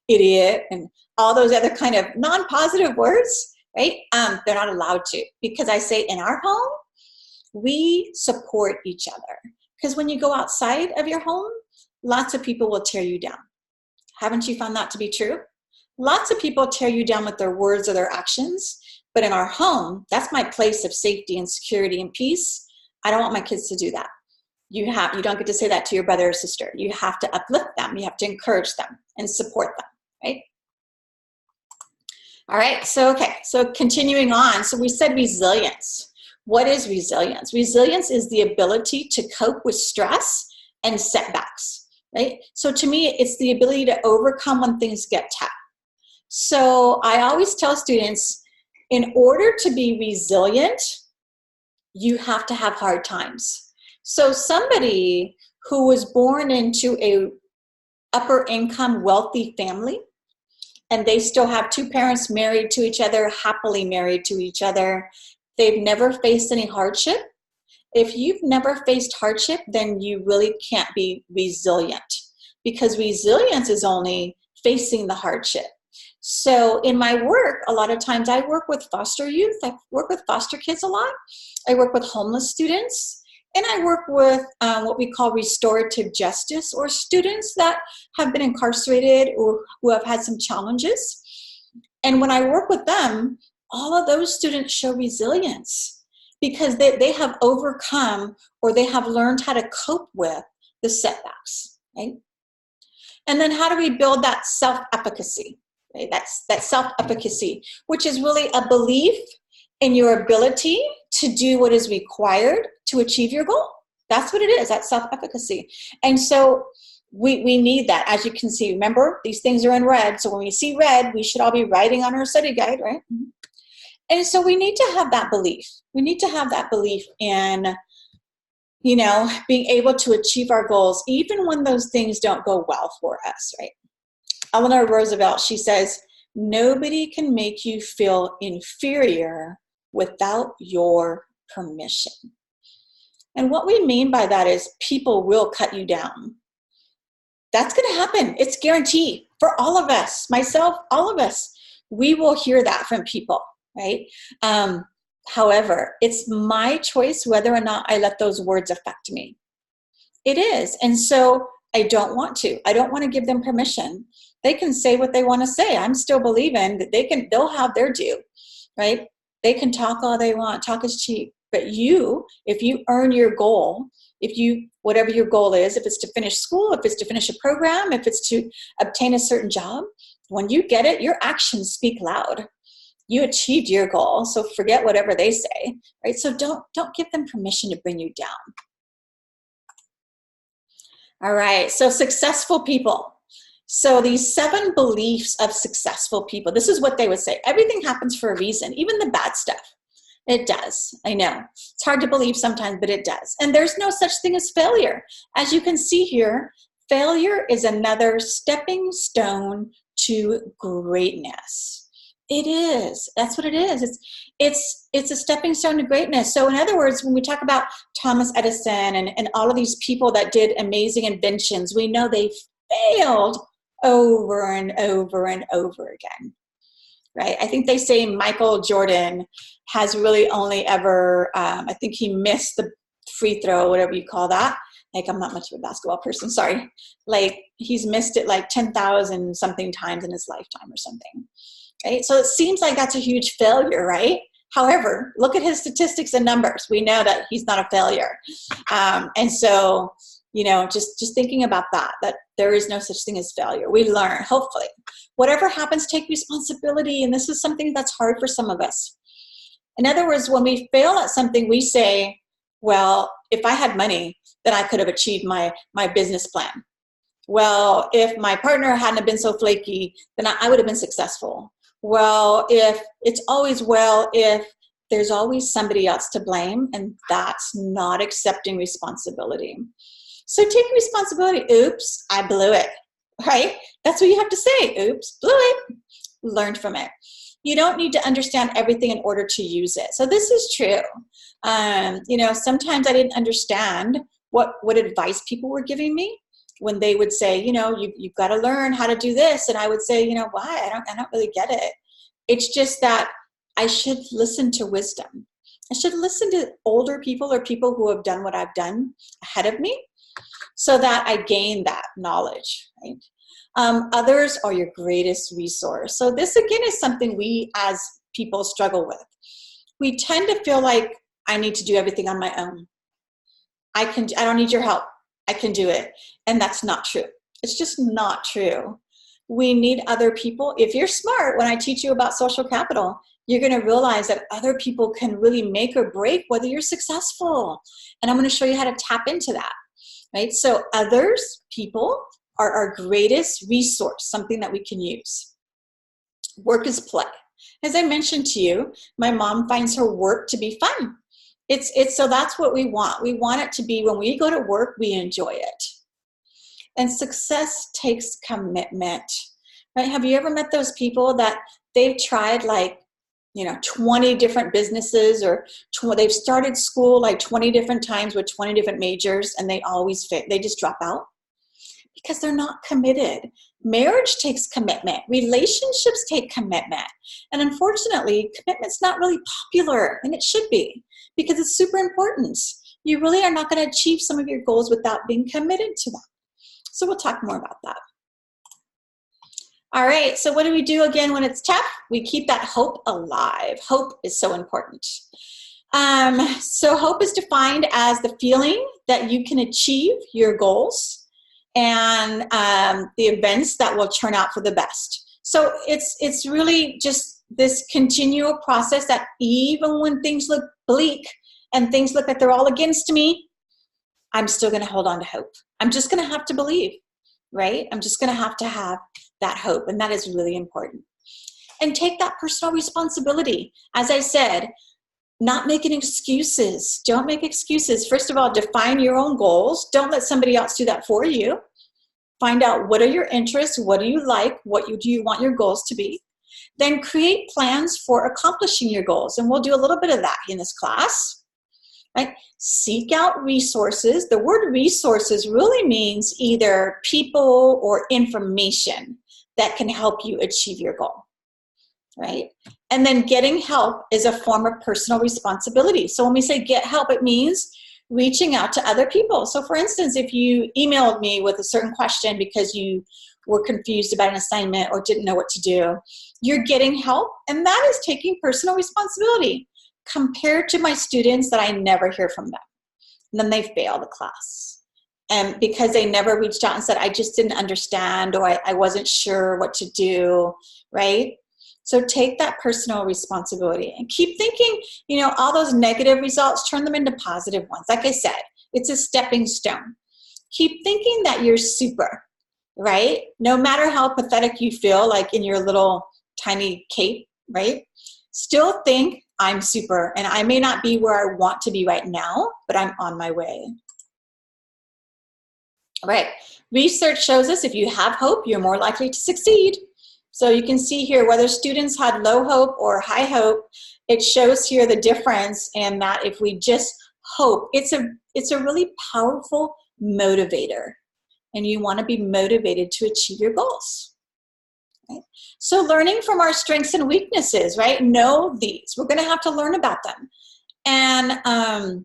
idiot, and all those other kind of non-positive words, right? They're not allowed to, because I say in our home, we support each other. Because when you go outside of your home, lots of people will tear you down. Haven't you found that to be true? Lots of people tear you down with their words or their actions, but in our home, that's my place of safety and security and peace. I don't want my kids to do that. You don't get to say that to your brother or sister. You have to uplift them. You have to encourage them and support them, right? All right, so continuing on. So we said resilience. What is resilience? Resilience is the ability to cope with stress and setbacks, right? So to me, it's the ability to overcome when things get tough. So I always tell students, in order to be resilient, you have to have hard times. So somebody who was born into a upper income, wealthy family, and they still have two parents married to each other, happily married to each other, they've never faced any hardship. If you've never faced hardship, then you really can't be resilient, because resilience is only facing the hardship. So in my work, a lot of times I work with foster youth. I work with foster kids a lot. I work with homeless students. And I work with what we call restorative justice, or students that have been incarcerated or who have had some challenges. And when I work with them, all of those students show resilience because they have overcome, or they have learned how to cope with the setbacks, right? And then how do we build that self-efficacy? Right? That's self-efficacy, which is really a belief in your ability to do what is required to achieve your goal. That's what it is, that's self-efficacy. And so we need that. As you can see, remember, these things are in red. So when we see red, we should all be writing on our study guide, right? And so we need to have that belief. We need to have that belief in, being able to achieve our goals, even when those things don't go well for us, right? Eleanor Roosevelt, she says, nobody can make you feel inferior without your permission. And what we mean by that is people will cut you down. That's going to happen. It's guaranteed for all of us, myself, all of us. We will hear that from people, right? However, it's my choice whether or not I let those words affect me. It is. And so I don't want to. I don't want to give them permission. They can say what they want to say. I'm still believing that they'll have their due, right? They can talk all they want. Talk is cheap. But if you earn your goal, whatever your goal is, if it's to finish school, if it's to finish a program, if it's to obtain a certain job, when you get it, your actions speak loud. You achieved your goal, so forget whatever they say, right? So don't give them permission to bring you down. All right, so successful people. So these 7 beliefs of successful people, this is what they would say. Everything happens for a reason, even the bad stuff. It does, I know. It's hard to believe sometimes, but it does. And there's no such thing as failure. As you can see here, failure is another stepping stone to greatness. It is. That's what it is. It's a stepping stone to greatness. So in other words, when we talk about Thomas Edison and all of these people that did amazing inventions, we know they failed over and over and over again, right? I think they say Michael Jordan has really only ever, I think he missed the free throw, whatever you call that. Like, I'm not much of a basketball person, sorry. Like, he's missed it like 10,000 something times in his lifetime or something. Right? So it seems like that's a huge failure, right? However, look at his statistics and numbers. We know that he's not a failure. And so, just thinking about that there is no such thing as failure. We learn, hopefully. Whatever happens, take responsibility. And this is something that's hard for some of us. In other words, when we fail at something, we say, well, if I had money, then I could have achieved my business plan. Well, if my partner hadn't been so flaky, then I would have been successful. Well, if it's always well, if there's always somebody else to blame, and that's not accepting responsibility. So take responsibility. Oops, I blew it, right? That's what you have to say. Oops, blew it. Learn from it. You don't need to understand everything in order to use it. So this is true. Sometimes I didn't understand what advice people were giving me when they would say, you've got to learn how to do this. And I would say, why? I don't really get it. It's just that I should listen to wisdom. I should listen to older people or people who have done what I've done ahead of me so that I gain that knowledge, right? Others are your greatest resource. So this, again, is something we as people struggle with. We tend to feel like I need to do everything on my own. I don't need your help. I can do it. And that's not true. It's just not true. We need other people. If you're smart, when I teach you about social capital, you're going to realize that other people can really make or break whether you're successful. And I'm going to show you how to tap into that, right? So others, people, are our greatest resource, something that we can use. Work is play. As I mentioned to you, my mom finds her work to be fun. So that's what we want. We want it to be when we go to work, we enjoy it. And success takes commitment, right? Have you ever met those people that they've tried 20 different businesses, or they've started school 20 different times with 20 different majors, and they always fail. They just drop out because they're not committed. Marriage takes commitment. Relationships take commitment. And unfortunately, commitment's not really popular, and it should be, because it's super important. You really are not going to achieve some of your goals without being committed to them. So we'll talk more about that. All right, so what do we do again when it's tough? We keep that hope alive. Hope is so important. So hope is defined as the feeling that you can achieve your goals and the events that will turn out for the best. So it's really just this continual process that even when things look bleak and things look like they're all against me, I'm still going to hold on to hope. I'm just going to have to believe, right? I'm just going to have that hope, and that is really important. And take that personal responsibility. As I said, not making excuses. Don't make excuses. First of all, define your own goals. Don't let somebody else do that for you. Find out what are your interests, what do you like, do you want your goals to be. Then create plans for accomplishing your goals. And we'll do a little bit of that in this class. Right? Seek out resources. The word resources really means either people or information that can help you achieve your goal, right? And then getting help is a form of personal responsibility. So when we say get help, it means reaching out to other people. So for instance, if you emailed me with a certain question because you were confused about an assignment or didn't know what to do, you're getting help, and that is taking personal responsibility compared to my students that I never hear from them. And then they fail the class. And because they never reached out and said, I just didn't understand, or I wasn't sure what to do, right? So take that personal responsibility and keep thinking, all those negative results, turn them into positive ones. Like I said, it's a stepping stone. Keep thinking that you're super, right? No matter how pathetic you feel, like in your little tiny cape, right? Still think I'm super, and I may not be where I want to be right now, but I'm on my way. All right. Research shows us if you have hope, you're more likely to succeed. So you can see here whether students had low hope or high hope, it shows here the difference, and that if we just hope, it's a really powerful motivator, and you want to be motivated to achieve your goals. Right? So learning from our strengths and weaknesses, right? Know these. We're going to have to learn about them. And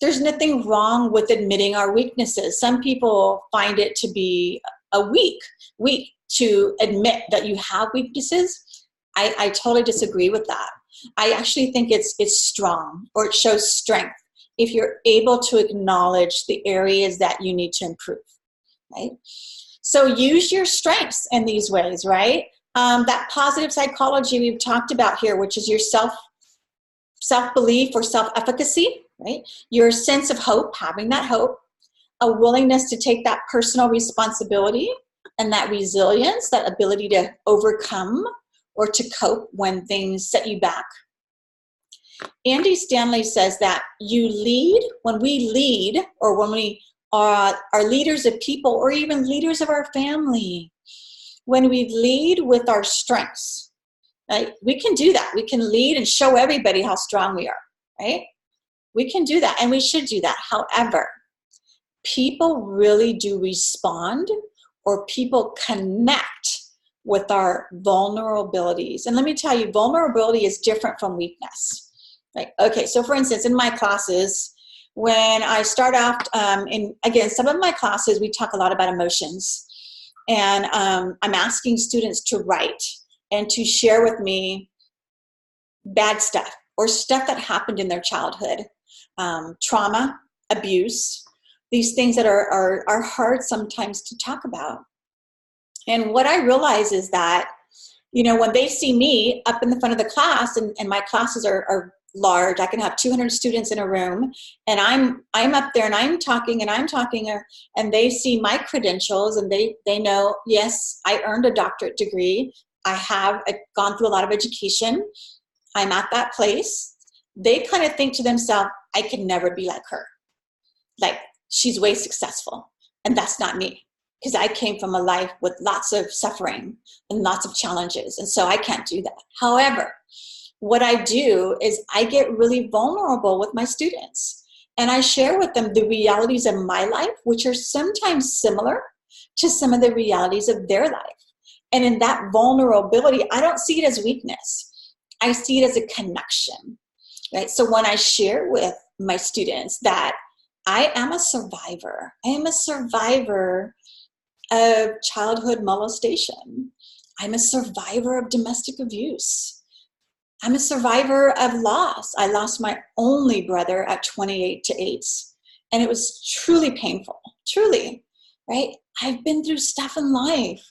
there's nothing wrong with admitting our weaknesses. Some people find it to be weak to admit that you have weaknesses. I totally disagree with that. I actually think it's strong, or it shows strength if you're able to acknowledge the areas that you need to improve, right? So use your strengths in these ways, right? That positive psychology we've talked about here, which is your self-belief or self-efficacy, right? Your sense of hope, having that hope. a willingness to take that personal responsibility and that resilience, that ability to overcome or to cope when things set you back. Andy Stanley says that when we lead, or when we are leaders of people, or even leaders of our family, when we lead with our strengths, right? We can do that. We can lead and show everybody how strong we are, right? We can do that, and we should do that. However, people really do respond, or people connect with our vulnerabilities. And let me tell you, vulnerability is different from weakness. Like, okay, so for instance, in my classes, when I start off, again, some of my classes, we talk a lot about emotions. And I'm asking students to write and to share with me bad stuff or stuff that happened in their childhood, trauma, abuse, these things that are hard sometimes to talk about. And what I realize is that, when they see me up in the front of the class, and my classes are large, I can have 200 students in a room, and I'm up there and I'm talking, and they see my credentials, and they know, yes, I earned a doctorate degree. I have gone through a lot of education. I'm at that place. They kind of think to themselves, I could never be like her. Like, she's way successful. And that's not me, because I came from a life with lots of suffering and lots of challenges. And so I can't do that. However, what I do is I get really vulnerable with my students, and I share with them the realities of my life, which are sometimes similar to some of the realities of their life. And in that vulnerability, I don't see it as weakness. I see it as a connection, right? So when I share with my students that I am a survivor, I am a survivor of childhood molestation, I'm a survivor of domestic abuse, I'm a survivor of loss. I lost my only brother at 28 to AIDS, and it was truly painful, truly, right? I've been through stuff in life.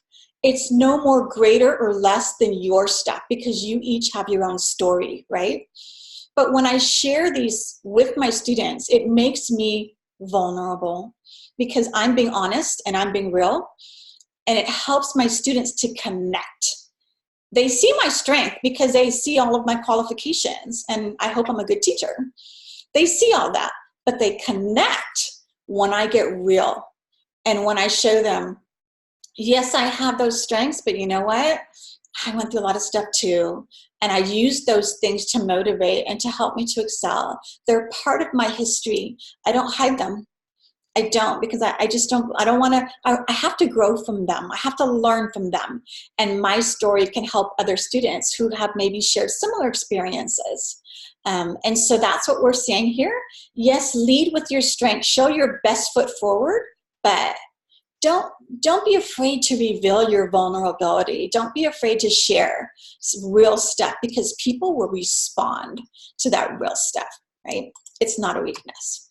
It's no more greater or less than your stuff, because you each have your own story, right? But when I share these with my students, it makes me vulnerable, because I'm being honest and I'm being real, and it helps my students to connect. They see my strength because they see all of my qualifications, and I hope I'm a good teacher. They see all that, but they connect when I get real and when I show them, yes, I have those strengths, but you know what? I went through a lot of stuff too, and I use those things to motivate and to help me to excel. They're part of my history. I don't hide them. I don't, because I don't want to, I have to grow from them. I have to learn from them. And my story can help other students who have maybe shared similar experiences. And so that's what we're saying here. Yes, lead with your strength, show your best foot forward, but don't be afraid to reveal your vulnerability. Don't be afraid to share real stuff, because people will respond to that real stuff, right? It's not a weakness.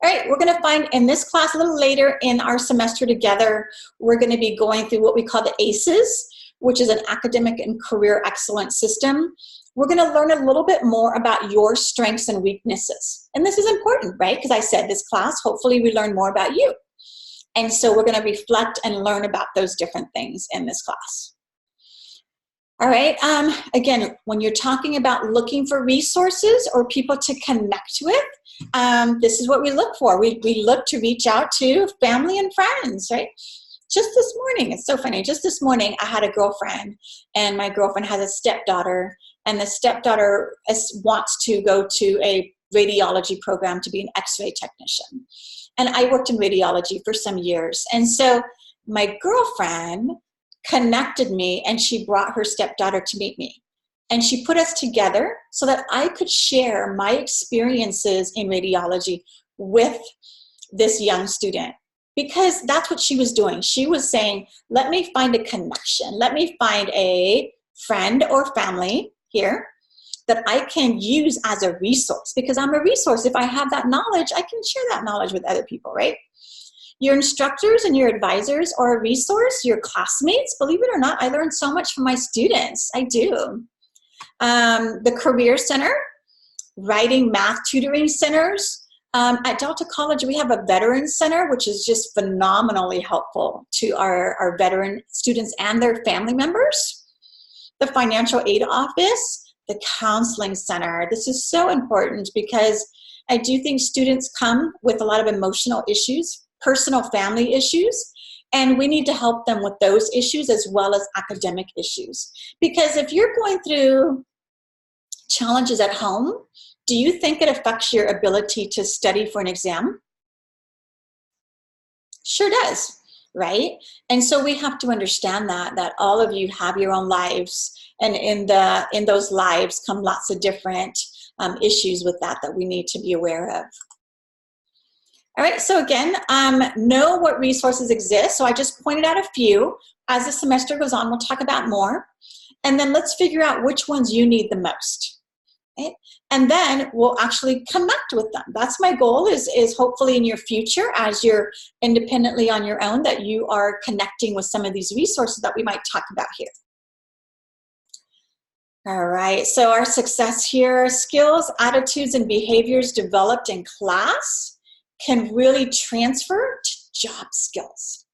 All right, we're going to find in this class a little later in our semester together, we're going to be going through what we call the ACEs, which is an academic and career excellence system. We're going to learn a little bit more about your strengths and weaknesses. And this is important, right? Because I said this class, hopefully we learn more about you. And so we're going to reflect and learn about those different things in this class. All right, again, when you're talking about looking for resources or people to connect with, this is what we look for. We look to reach out to family and friends, right? Just this morning, it's so funny, just this morning I had a girlfriend, and my girlfriend has a stepdaughter, and the stepdaughter wants to go to a radiology program to be an x-ray technician. And I worked in radiology for some years. And so my girlfriend connected me, and she brought her stepdaughter to meet me. And she put us together so that I could share my experiences in radiology with this young student, because that's what she was doing. She was saying, let me find a connection. Let me find a friend or family here that I can use as a resource, because I'm a resource. If I have that knowledge, I can share that knowledge with other people, right? Your instructors and your advisors are a resource. Your classmates, believe it or not, I learned so much from my students. I do. The Career Center, writing math tutoring centers, At Delta College, we have a Veterans Center, which is just phenomenally helpful to our veteran students and their family members. The Financial Aid Office, the Counseling Center. This is so important because I do think students come with a lot of emotional issues, personal family issues, and we need to help them with those issues as well as academic issues. Because if you're going through challenges at home, do you think it affects your ability to study for an exam? Sure does, right? And so we have to understand that all of you have your own lives, and in those lives come lots of different issues with that we need to be aware of. All right, so again, know what resources exist. So I just pointed out a few. As the semester goes on, we'll talk about more. And then let's figure out which ones you need the most. Okay? And then we'll actually connect with them. That's my goal, is hopefully in your future, as you're independently on your own, that you are connecting with some of these resources that we might talk about here. All right, so our success here: skills, attitudes, and behaviors developed in class can really transfer to job skills.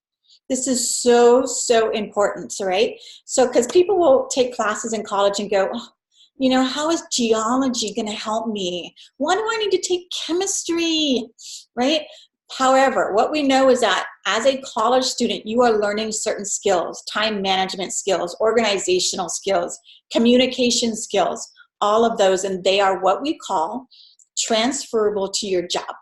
This is so, so important, right? So, because people will take classes in college and go, oh, you know, how is geology going to help me? Why do I need to take chemistry, right? However, what we know is that as a college student, you are learning certain skills: time management skills, organizational skills, communication skills, all of those, and they are what we call transferable to your job.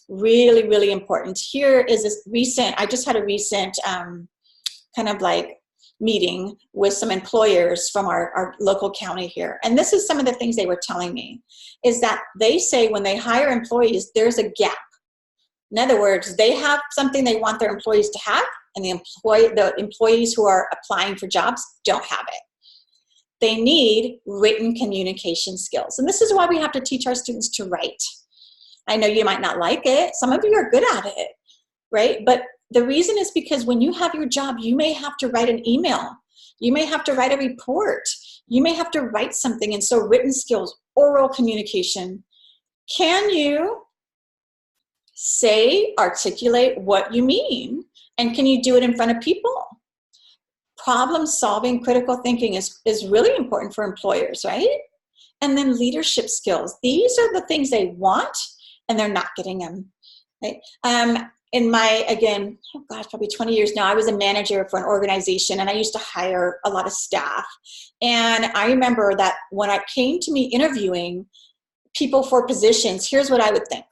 Really, really important. Here is this recent, I just had a recent kind of like meeting with some employers from our local county here. And this is some of the things they were telling me, is that they say when they hire employees, there's a gap. In other words, they have something they want their employees to have, and the employees who are applying for jobs don't have it. They need written communication skills. And this is why we have to teach our students to write. I know you might not like it. Some of you are good at it, right? But the reason is because when you have your job, you may have to write an email. You may have to write a report. You may have to write something. And so written skills, oral communication. Can you say, articulate what you mean? And can you do it in front of people? Problem solving, critical thinking is really important for employers, right? And then leadership skills. These are the things they want, and they're not getting them, right? In my, again, oh gosh, probably 20 years now, I was a manager for an organization, and I used to hire a lot of staff. And I remember that when I came to me interviewing people for positions, here's what I would think.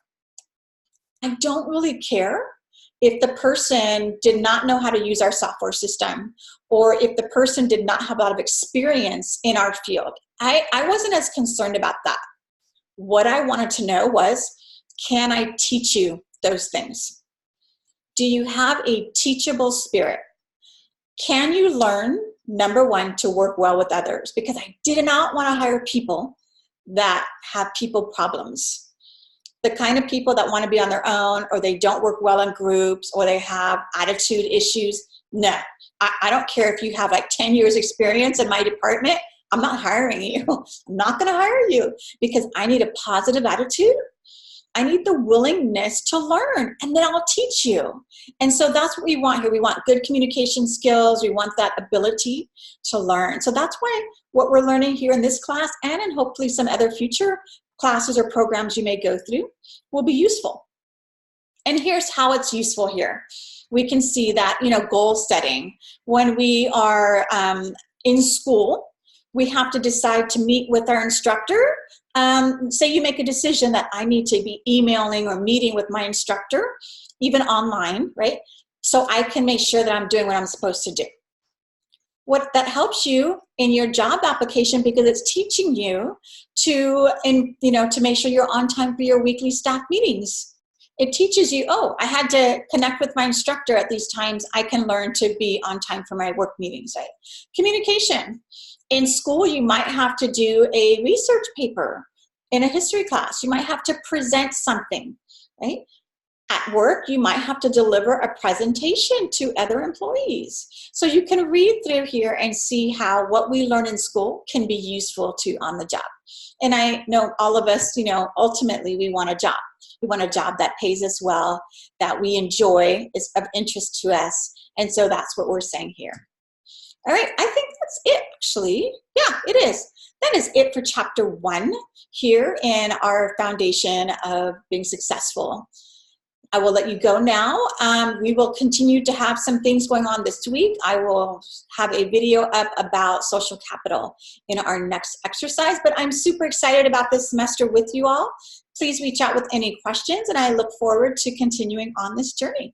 I don't really care if the person did not know how to use our software system, or if the person did not have a lot of experience in our field. I wasn't as concerned about that. What I wanted to know was, can I teach you those things? Do you have a teachable spirit? Can you learn, number one, to work well with others? Because I did not want to hire people that have people problems. The kind of people that want to be on their own, or they don't work well in groups, or they have attitude issues. No, I don't care if you have like 10 years experience in my department. I'm not hiring you. I'm not going to hire you, because I need a positive attitude. I need the willingness to learn, and then I'll teach you. And so that's what we want here. We want good communication skills. We want that ability to learn. So that's why what we're learning here in this class, and in hopefully some other future classes or programs you may go through, will be useful. And here's how it's useful here. We can see that, goal setting. When we are in school, we have to decide to meet with our instructor. Say you make a decision that I need to be emailing or meeting with my instructor, even online, right? So I can make sure that I'm doing what I'm supposed to do. What that helps you in your job application, because it's teaching you to make sure you're on time for your weekly staff meetings. It teaches you, oh, I had to connect with my instructor at these times. I can learn to be on time for my work meetings, right? Communication. In school, you might have to do a research paper. In a history class, you might have to present something, right? At work, you might have to deliver a presentation to other employees. So you can read through here and see how what we learn in school can be useful to on the job. And I know all of us, ultimately we want a job. We want a job that pays us well, that we enjoy, is of interest to us. And so that's what we're saying here. All right, I think that's it, actually. Yeah, it is. That is it for chapter 1 here in our foundation of being successful. I will let you go now. We will continue to have some things going on this week. I will have a video up about social capital in our next exercise, but I'm super excited about this semester with you all. Please reach out with any questions, and I look forward to continuing on this journey.